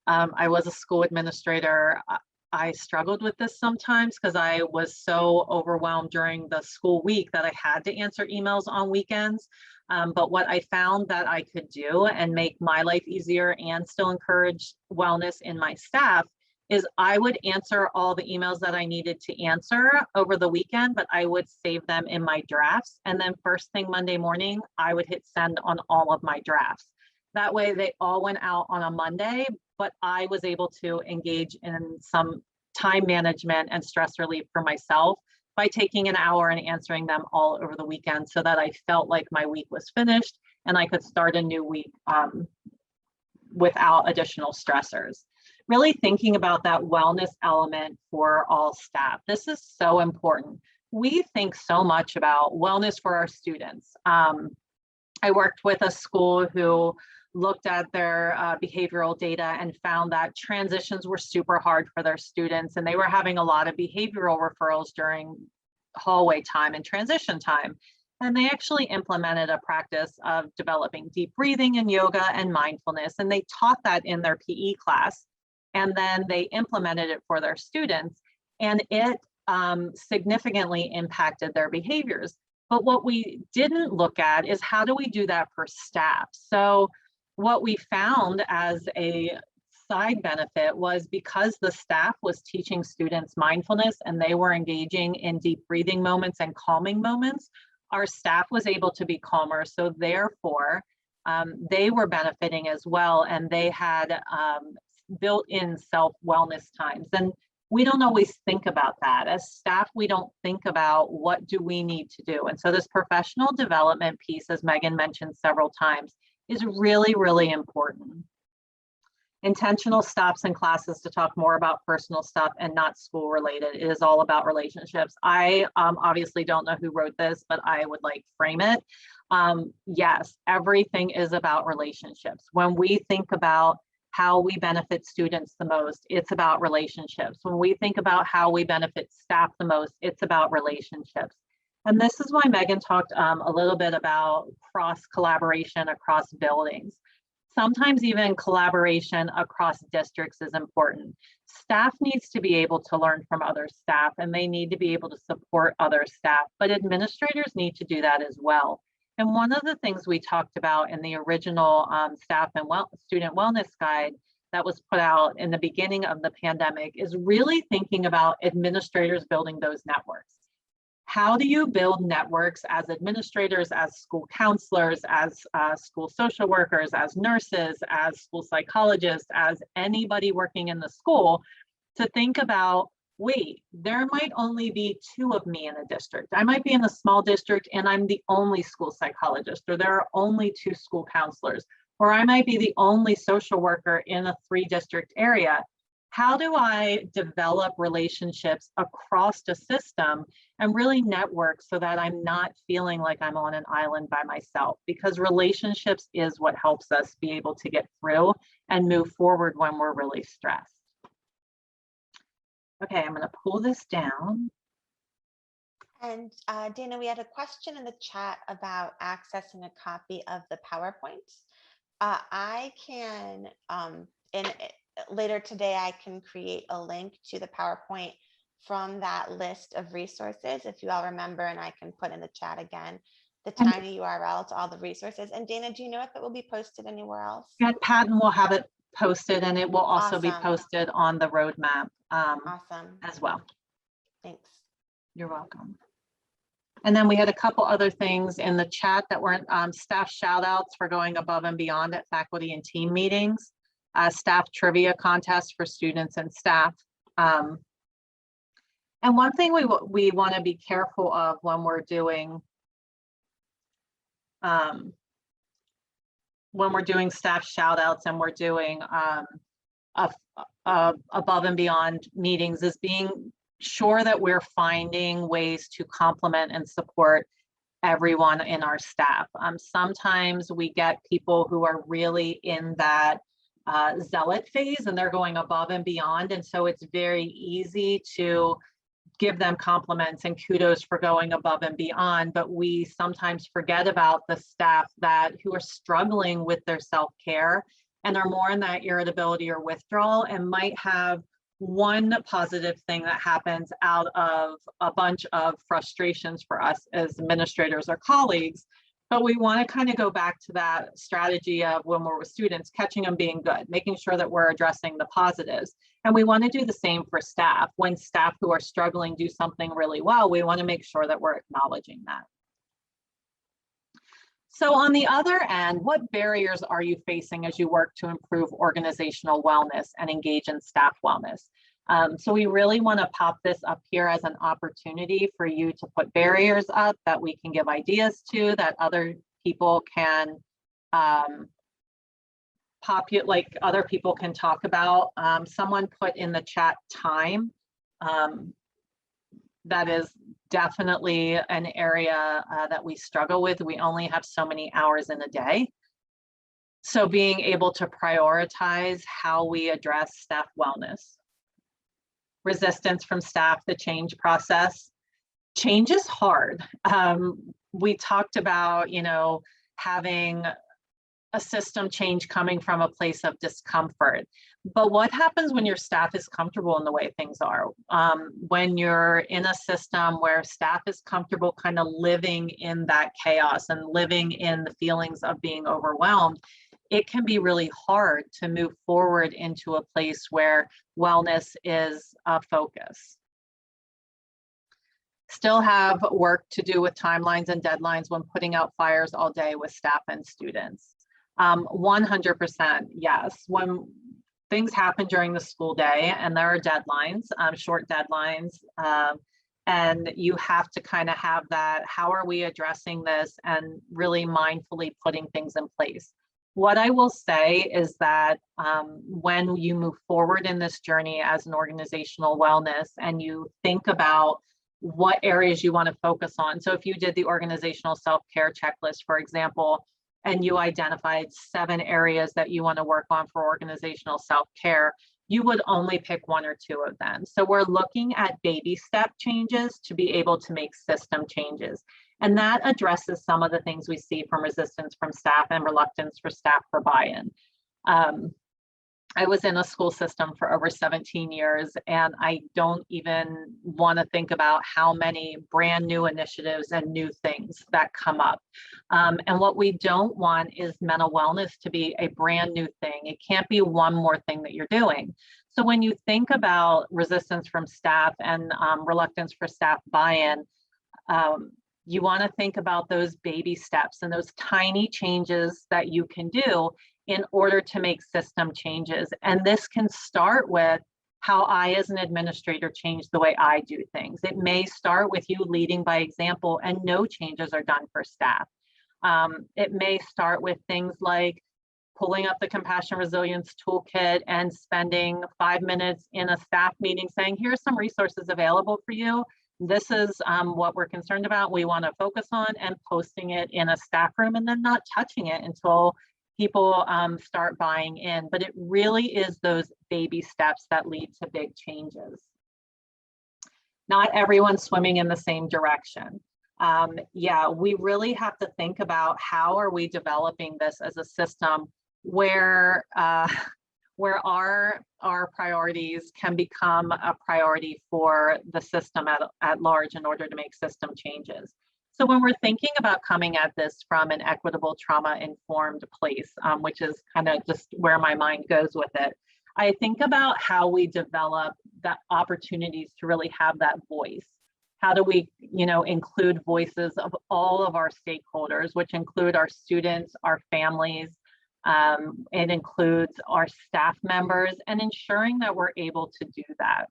I was a school administrator, I struggled with this sometimes because I was so overwhelmed during the school week that I had to answer emails on weekends. But what I found that I could do and make my life easier and still encourage wellness in my staff is I would answer all the emails that I needed to answer over the weekend, but I would save them in my drafts. And then first thing Monday morning, I would hit send on all of my drafts. That way they all went out on a Monday, but I was able to engage in some time management and stress relief for myself by taking an hour and answering them all over the weekend, so that I felt like my week was finished and I could start a new week without additional stressors. Really thinking about that wellness element for all staff. This is so important. We think so much about wellness for our students. I worked with a school who looked at their behavioral data and found that transitions were super hard for their students, and they were having a lot of behavioral referrals during hallway time and transition time. And they actually implemented a practice of developing deep breathing and yoga and mindfulness, and they taught that in their PE class. And then they implemented it for their students, and it significantly impacted their behaviors. But what we didn't look at is, how do we do that for staff? So what we found as a side benefit was, because the staff was teaching students mindfulness and they were engaging in deep breathing moments and calming moments, our staff was able to be calmer. So therefore, they were benefiting as well, and they had built-in self-wellness times. And we don't always think about that. As staff, we don't think about what do we need to do. And so this professional development piece, as Megan mentioned several times, is really, really important. Intentional stops in classes to talk more about personal stuff and not school related. It is all about relationships. I obviously don't know who wrote this, but I would like frame it. Yes, everything is about relationships. When we think about how we benefit students the most, it's about relationships. When we think about how we benefit staff the most, it's about relationships. And this is why Megan talked a little bit about cross collaboration across buildings. Sometimes even collaboration across districts is important. Staff needs to be able to learn from other staff, and they need to be able to support other staff, but administrators need to do that as well. And one of the things we talked about in the original staff and student wellness guide that was put out in the beginning of the pandemic is really thinking about administrators building those networks. How do you build networks as administrators, as school counselors, as school social workers, as nurses, as school psychologists, as anybody working in the school, to think about, wait, there might only be 2 of me in a district. I might be in a small district and I'm the only school psychologist, or there are only 2 school counselors, or I might be the only social worker in a 3-district area. How do I develop relationships across the system and really network so that I'm not feeling like I'm on an island by myself? Because relationships is what helps us be able to get through and move forward when we're really stressed. Okay, I'm going to pull this down. And Dana, we had a question in the chat about accessing a copy of the PowerPoint. I can, later today, I can create a link to the PowerPoint from that list of resources, if you all remember, and I can put in the chat again the tiny URL to all the resources. And Dana, do you know if it will be posted anywhere else? Yeah, Patton will have it posted, and it will also Awesome. be posted on the roadmap Awesome. as well. Thanks. You're welcome. And then we had a couple other things in the chat that weren't staff shout outs for going above and beyond at faculty and team meetings, staff trivia contest for students and staff. And one thing we want to be careful of when we're doing staff shout outs and we're doing above and beyond meetings is being sure that we're finding ways to complement and support everyone in our staff. Sometimes we get people who are really in that zealot phase and they're going above and beyond. And so it's very easy to give them compliments and kudos for going above and beyond, but we sometimes forget about the staff who are struggling with their self-care and are more in that irritability or withdrawal and might have one positive thing that happens out of a bunch of frustrations for us as administrators or colleagues. But we want to kind of go back to that strategy of when we're with students, catching them being good, making sure that we're addressing the positives. And we want to do the same for staff. When staff who are struggling do something really well, we want to make sure that we're acknowledging that. So on the other end, what barriers are you facing as you work to improve organizational wellness and engage in staff wellness? So we really want to pop this up here as an opportunity for you to put barriers up that we can give ideas to, that other people can like other people can talk about. Someone put in the chat time. That is definitely an area that we struggle with. We only have so many hours in a day. So being able to prioritize how we address staff wellness. Resistance from staff, the change process. Change is hard. We talked about, having a system change coming from a place of discomfort. But what happens when your staff is comfortable in the way things are? When you're in a system where staff is comfortable kind of living in that chaos and living in the feelings of being overwhelmed, it can be really hard to move forward into a place where wellness is a focus. Still have work to do with timelines and deadlines when putting out fires all day with staff and students. 100% yes. When things happen during the school day and there are deadlines, short deadlines, and you have to kind of have that, how are we addressing this, and really mindfully putting things in place. What I will say is that when you move forward in this journey as an organizational wellness and you think about what areas you want to focus on. So if you did the organizational self-care checklist, for example, and you identified 7 areas that you want to work on for organizational self-care, you would only pick 1 or 2 of them. So we're looking at baby step changes to be able to make system changes. And that addresses some of the things we see from resistance from staff and reluctance for staff for buy-in. I was in a school system for over 17 years, and I don't even want to think about how many brand new initiatives and new things that come up. And what we don't want is mental wellness to be a brand new thing. It can't be one more thing that you're doing. So when you think about resistance from staff and reluctance for staff buy-in, you want to think about those baby steps and those tiny changes that you can do in order to make system changes. And this can start with how I, as an administrator, change the way I do things. It may start with you leading by example and no changes are done for staff. It may start with things like pulling up the Compassion Resilience Toolkit and spending 5 minutes in a staff meeting saying, here's some resources available for you. This is what we're concerned about, we want to focus on, and posting it in a staff room and then not touching it until people start buying in. But it really is those baby steps that lead to big changes. Not everyone's swimming in the same direction. Yeah, we really have to think about how are we developing this as a system where our priorities can become a priority for the system at large in order to make system changes. So when we're thinking about coming at this from an equitable, trauma-informed place, which is kind of just where my mind goes with it, I think about how we develop the opportunities to really have that voice. How do we, include voices of all of our stakeholders, which include our students, our families, it includes our staff members, and ensuring that we're able to do that.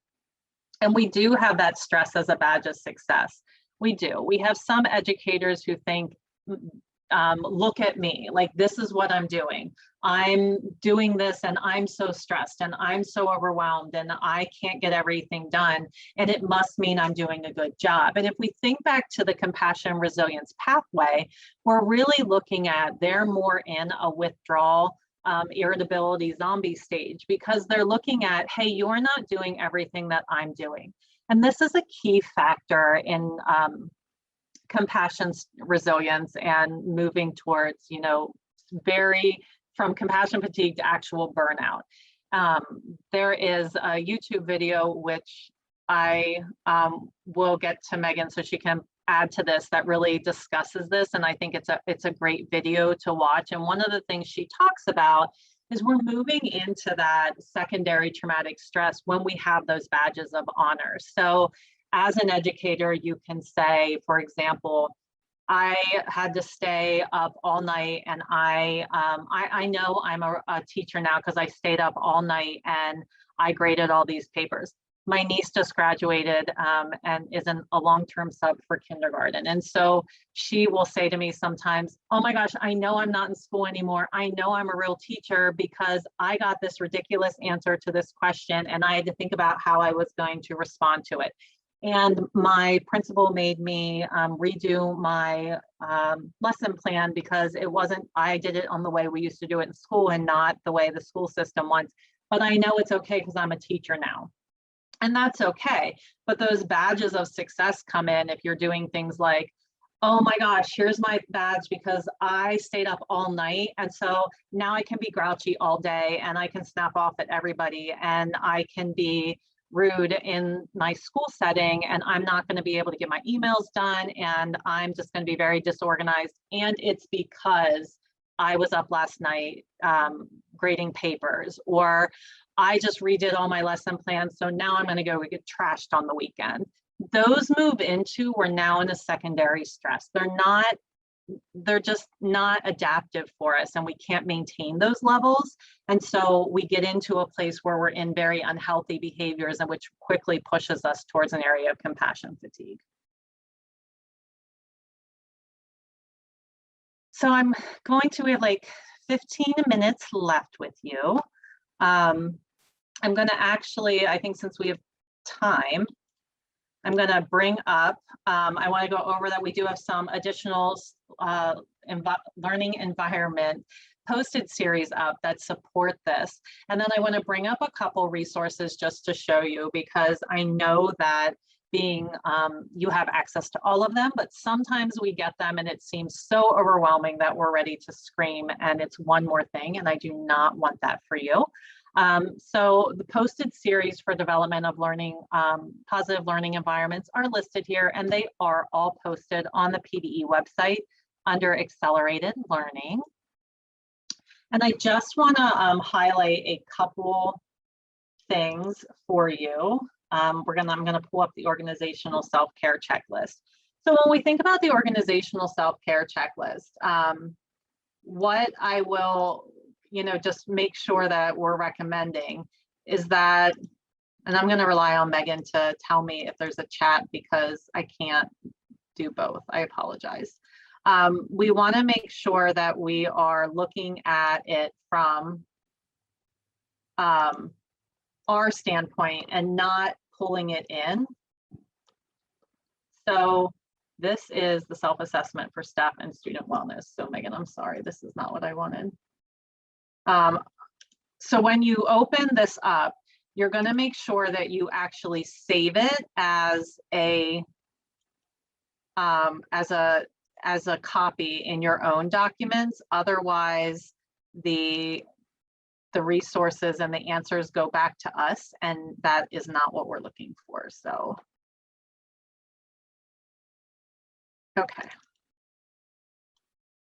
And we do have that stress as a badge of success. We do. We have some educators who think, look at me, like this is what I'm doing. I'm doing this and I'm so stressed and I'm so overwhelmed and I can't get everything done. And it must mean I'm doing a good job. And if we think back to the compassion resilience pathway, we're really looking at they're more in a withdrawal, irritability zombie stage, because they're looking at, hey, you're not doing everything that I'm doing. And this is a key factor in compassion resilience and moving towards, from compassion fatigue to actual burnout. There is a YouTube video, which I will get to Megan so she can add to this that really discusses this, and I think it's a great video to watch. And one of the things she talks about is we're moving into that secondary traumatic stress when we have those badges of honor. So as an educator, you can say, for example, I had to stay up all night, and I know I'm a teacher now because I stayed up all night and I graded all these papers. My niece just graduated and is a long-term sub for kindergarten. And so she will say to me sometimes, oh my gosh, I know I'm not in school anymore. I know I'm a real teacher because I got this ridiculous answer to this question and I had to think about how I was going to respond to it. And my principal made me redo my lesson plan because I did it on the way we used to do it in school and not the way the school system wants. But I know it's okay because I'm a teacher now. And that's okay. But those badges of success come in if you're doing things like, oh my gosh, here's my badge because I stayed up all night. And so now I can be grouchy all day and I can snap off at everybody and I can be rude in my school setting and I'm not going to be able to get my emails done and I'm just going to be very disorganized. And it's because I was up last night grading papers, or I just redid all my lesson plans, so now I'm going to go get trashed on the weekend. Those move into, we're now in a secondary stress. They're just not adaptive for us and we can't maintain those levels. And so we get into a place where we're in very unhealthy behaviors and which quickly pushes us towards an area of compassion fatigue. So we have like 15 minutes left with you. I'm going to actually, I think since we have time, I'm going to bring up, I want to go over that we do have some additional learning environment posted series up that support this. And then I want to bring up a couple resources just to show you, because I know that you have access to all of them, but sometimes we get them and it seems so overwhelming that we're ready to scream and it's one more thing, and I do not want that for you. So the posted series for development of learning, positive learning environments are listed here, and they are all posted on the PDE website under accelerated learning. And I just want to highlight a couple things for you. I'm going to pull up the organizational self-care checklist. So when we think about the organizational self-care checklist, what I will just make sure that we're recommending is that, and I'm going to rely on Megan to tell me if there's a chat because I can't do both. I apologize. We want to make sure that we are looking at it from our standpoint and not pulling it in. So this is the self-assessment for staff and student wellness. So Megan, I'm sorry, this is not what I wanted. So when you open this up, you're going to make sure that you actually save it as a copy in your own documents. Otherwise, the resources and the answers go back to us, and that is not what we're looking for. So, okay.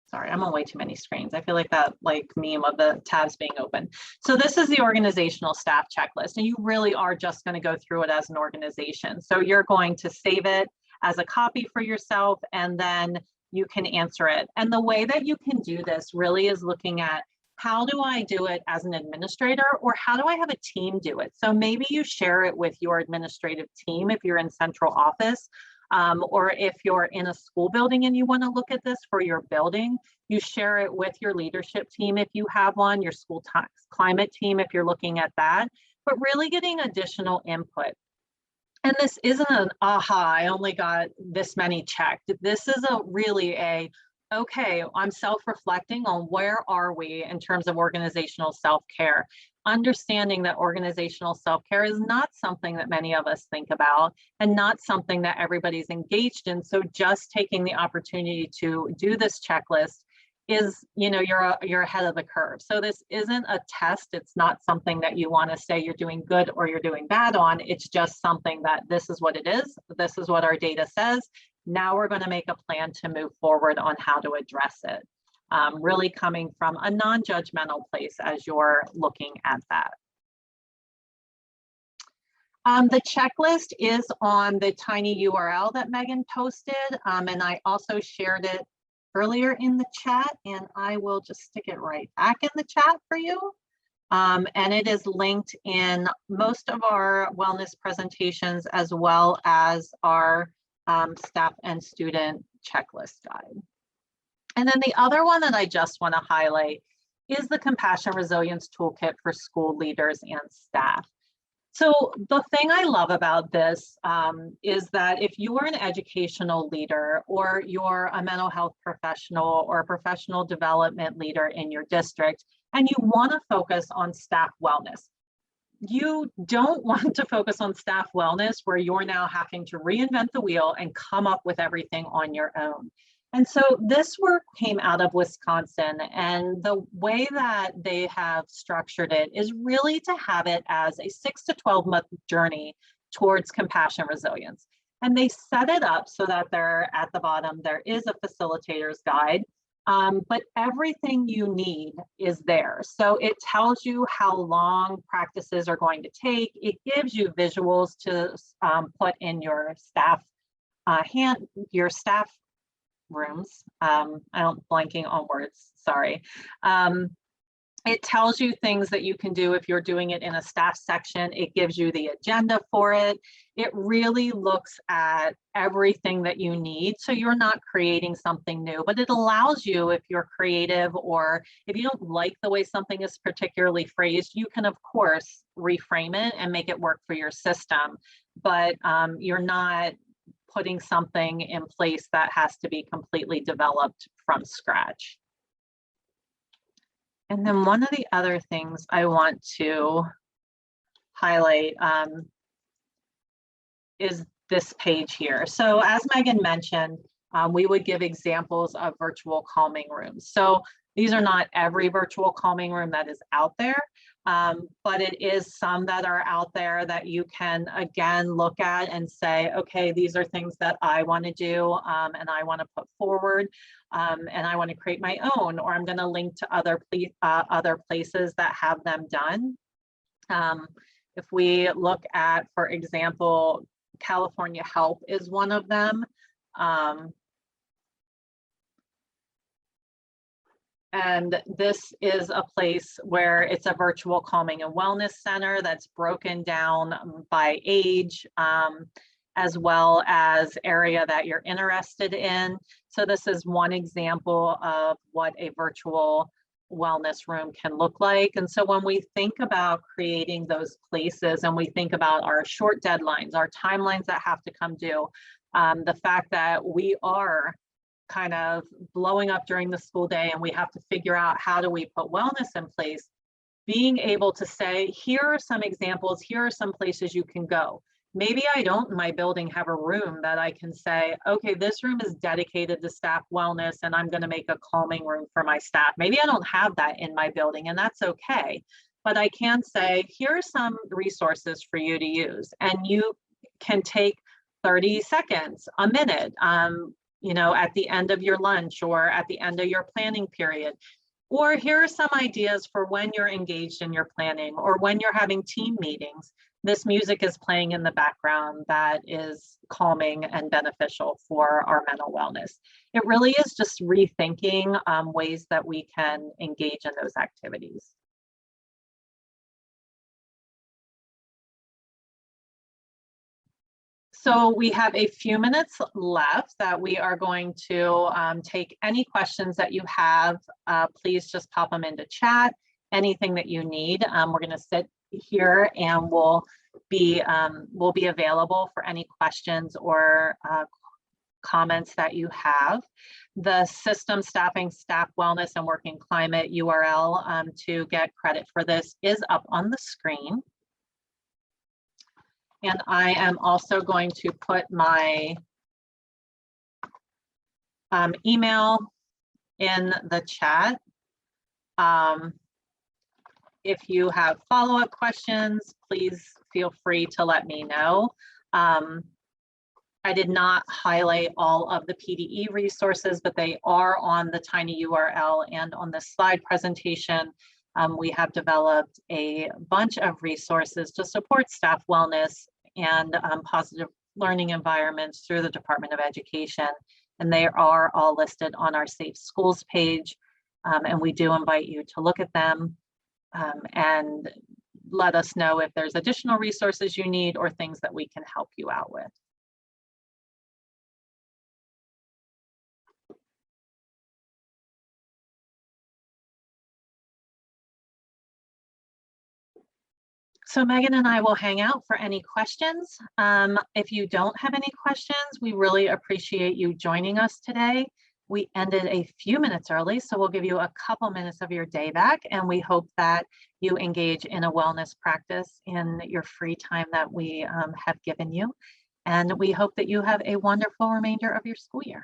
Sorry, I'm on way too many screens. I feel like that meme of the tabs being open. So this is the organizational staff checklist, and you really are just going to go through it as an organization. So you're going to save it as a copy for yourself, and then you can answer it. And the way that you can do this really is looking at, how do I do it as an administrator, or how do I have a team do it? So maybe you share it with your administrative team if you're in central office. Or if you're in a school building and you want to look at this for your building, you share it with your leadership team if you have one, your school climate team if you're looking at that, but really getting additional input. And this isn't an aha, I only got this many checked. This is okay, I'm self-reflecting on where are we in terms of organizational self-care. Understanding that organizational self-care is not something that many of us think about and not something that everybody's engaged in. So just taking the opportunity to do this checklist is, you're ahead of the curve. So this isn't a test. It's not something that you want to say you're doing good or you're doing bad on. It's just something that this is what it is. This is what our data says. Now we're going to make a plan to move forward on how to address it. Really coming from a non-judgmental place as you're looking at that. The checklist is on the tiny URL that Megan posted, and I also shared it earlier in the chat, and I will just stick it right back in the chat for you. And it is linked in most of our wellness presentations, as well as our staff and student checklist guide. And then the other one that I just want to highlight is the Compassion Resilience Toolkit for school leaders and staff. So the thing I love about this is that if you are an educational leader, or you're a mental health professional or a professional development leader in your district, and you want to focus on staff wellness, you don't want to focus on staff wellness where you're now having to reinvent the wheel and come up with everything on your own. And so this work came out of Wisconsin, and the way that they have structured it is really to have it as a 6 to 12 month journey towards compassion resilience. And they set it up so that there at the bottom, there is a facilitator's guide, but everything you need is there. So it tells you how long practices are going to take. It gives you visuals to put in your staff rooms. I'm blanking on words, sorry. It tells you things that you can do if you're doing it in a staff section. It gives you the agenda for it. It really looks at everything that you need, so you're not creating something new, but it allows you, if you're creative or if you don't like the way something is particularly phrased, you can of course reframe it and make it work for your system, but you're not putting something in place that has to be completely developed from scratch. And then one of the other things I want to highlight is this page here. So as Megan mentioned, we would give examples of virtual calming rooms. So these are not every virtual calming room that is out there, but it is some that are out there that you can, again, look at and say, okay, these are things that I want to do and I want to put forward, and I want to create my own, or I'm going to link to other places that have them done. If we look at, for example, California Help is one of them. And this is a place where it's a virtual calming and wellness center that's broken down by age, as well as area that you're interested in. So this is one example of what a virtual wellness room can look like. And so when we think about creating those places and we think about our short deadlines, our timelines that have to come due, the fact that we are kind of blowing up during the school day and we have to figure out how do we put wellness in place, being able to say, here are some examples, here are some places you can go. Maybe I don't in my building have a room that I can say, okay, this room is dedicated to staff wellness and I'm going to make a calming room for my staff. Maybe I don't have that in my building, and that's okay. But I can say, here are some resources for you to use, and you can take 30 seconds, a minute, you know, at the end of your lunch or at the end of your planning period. Or here are some ideas for when you're engaged in your planning or when you're having team meetings. This music is playing in the background that is calming and beneficial for our mental wellness. It really is just rethinking ways that we can engage in those activities. So we have a few minutes left that we are going to take any questions that you have. Please just pop them into chat, anything that you need. We're going to sit here and we'll be available for any questions or comments that you have. The system staffing, staff wellness and working climate URL to get credit for this is up on the screen. And I am also going to put my email in the chat. If you have follow-up questions, please feel free to let me know. I did not highlight all of the PDE resources, but they are on the tiny URL and on the slide presentation. We have developed a bunch of resources to support staff wellness and positive learning environments through the Department of Education. And they are all listed on our Safe Schools page. And we do invite you to look at them and let us know if there's additional resources you need or things that we can help you out with. So Megan and I will hang out for any questions. If you don't have any questions, we really appreciate you joining us today. We ended a few minutes early, so we'll give you a couple minutes of your day back, and we hope that you engage in a wellness practice in your free time that we have given you. And we hope that you have a wonderful remainder of your school year.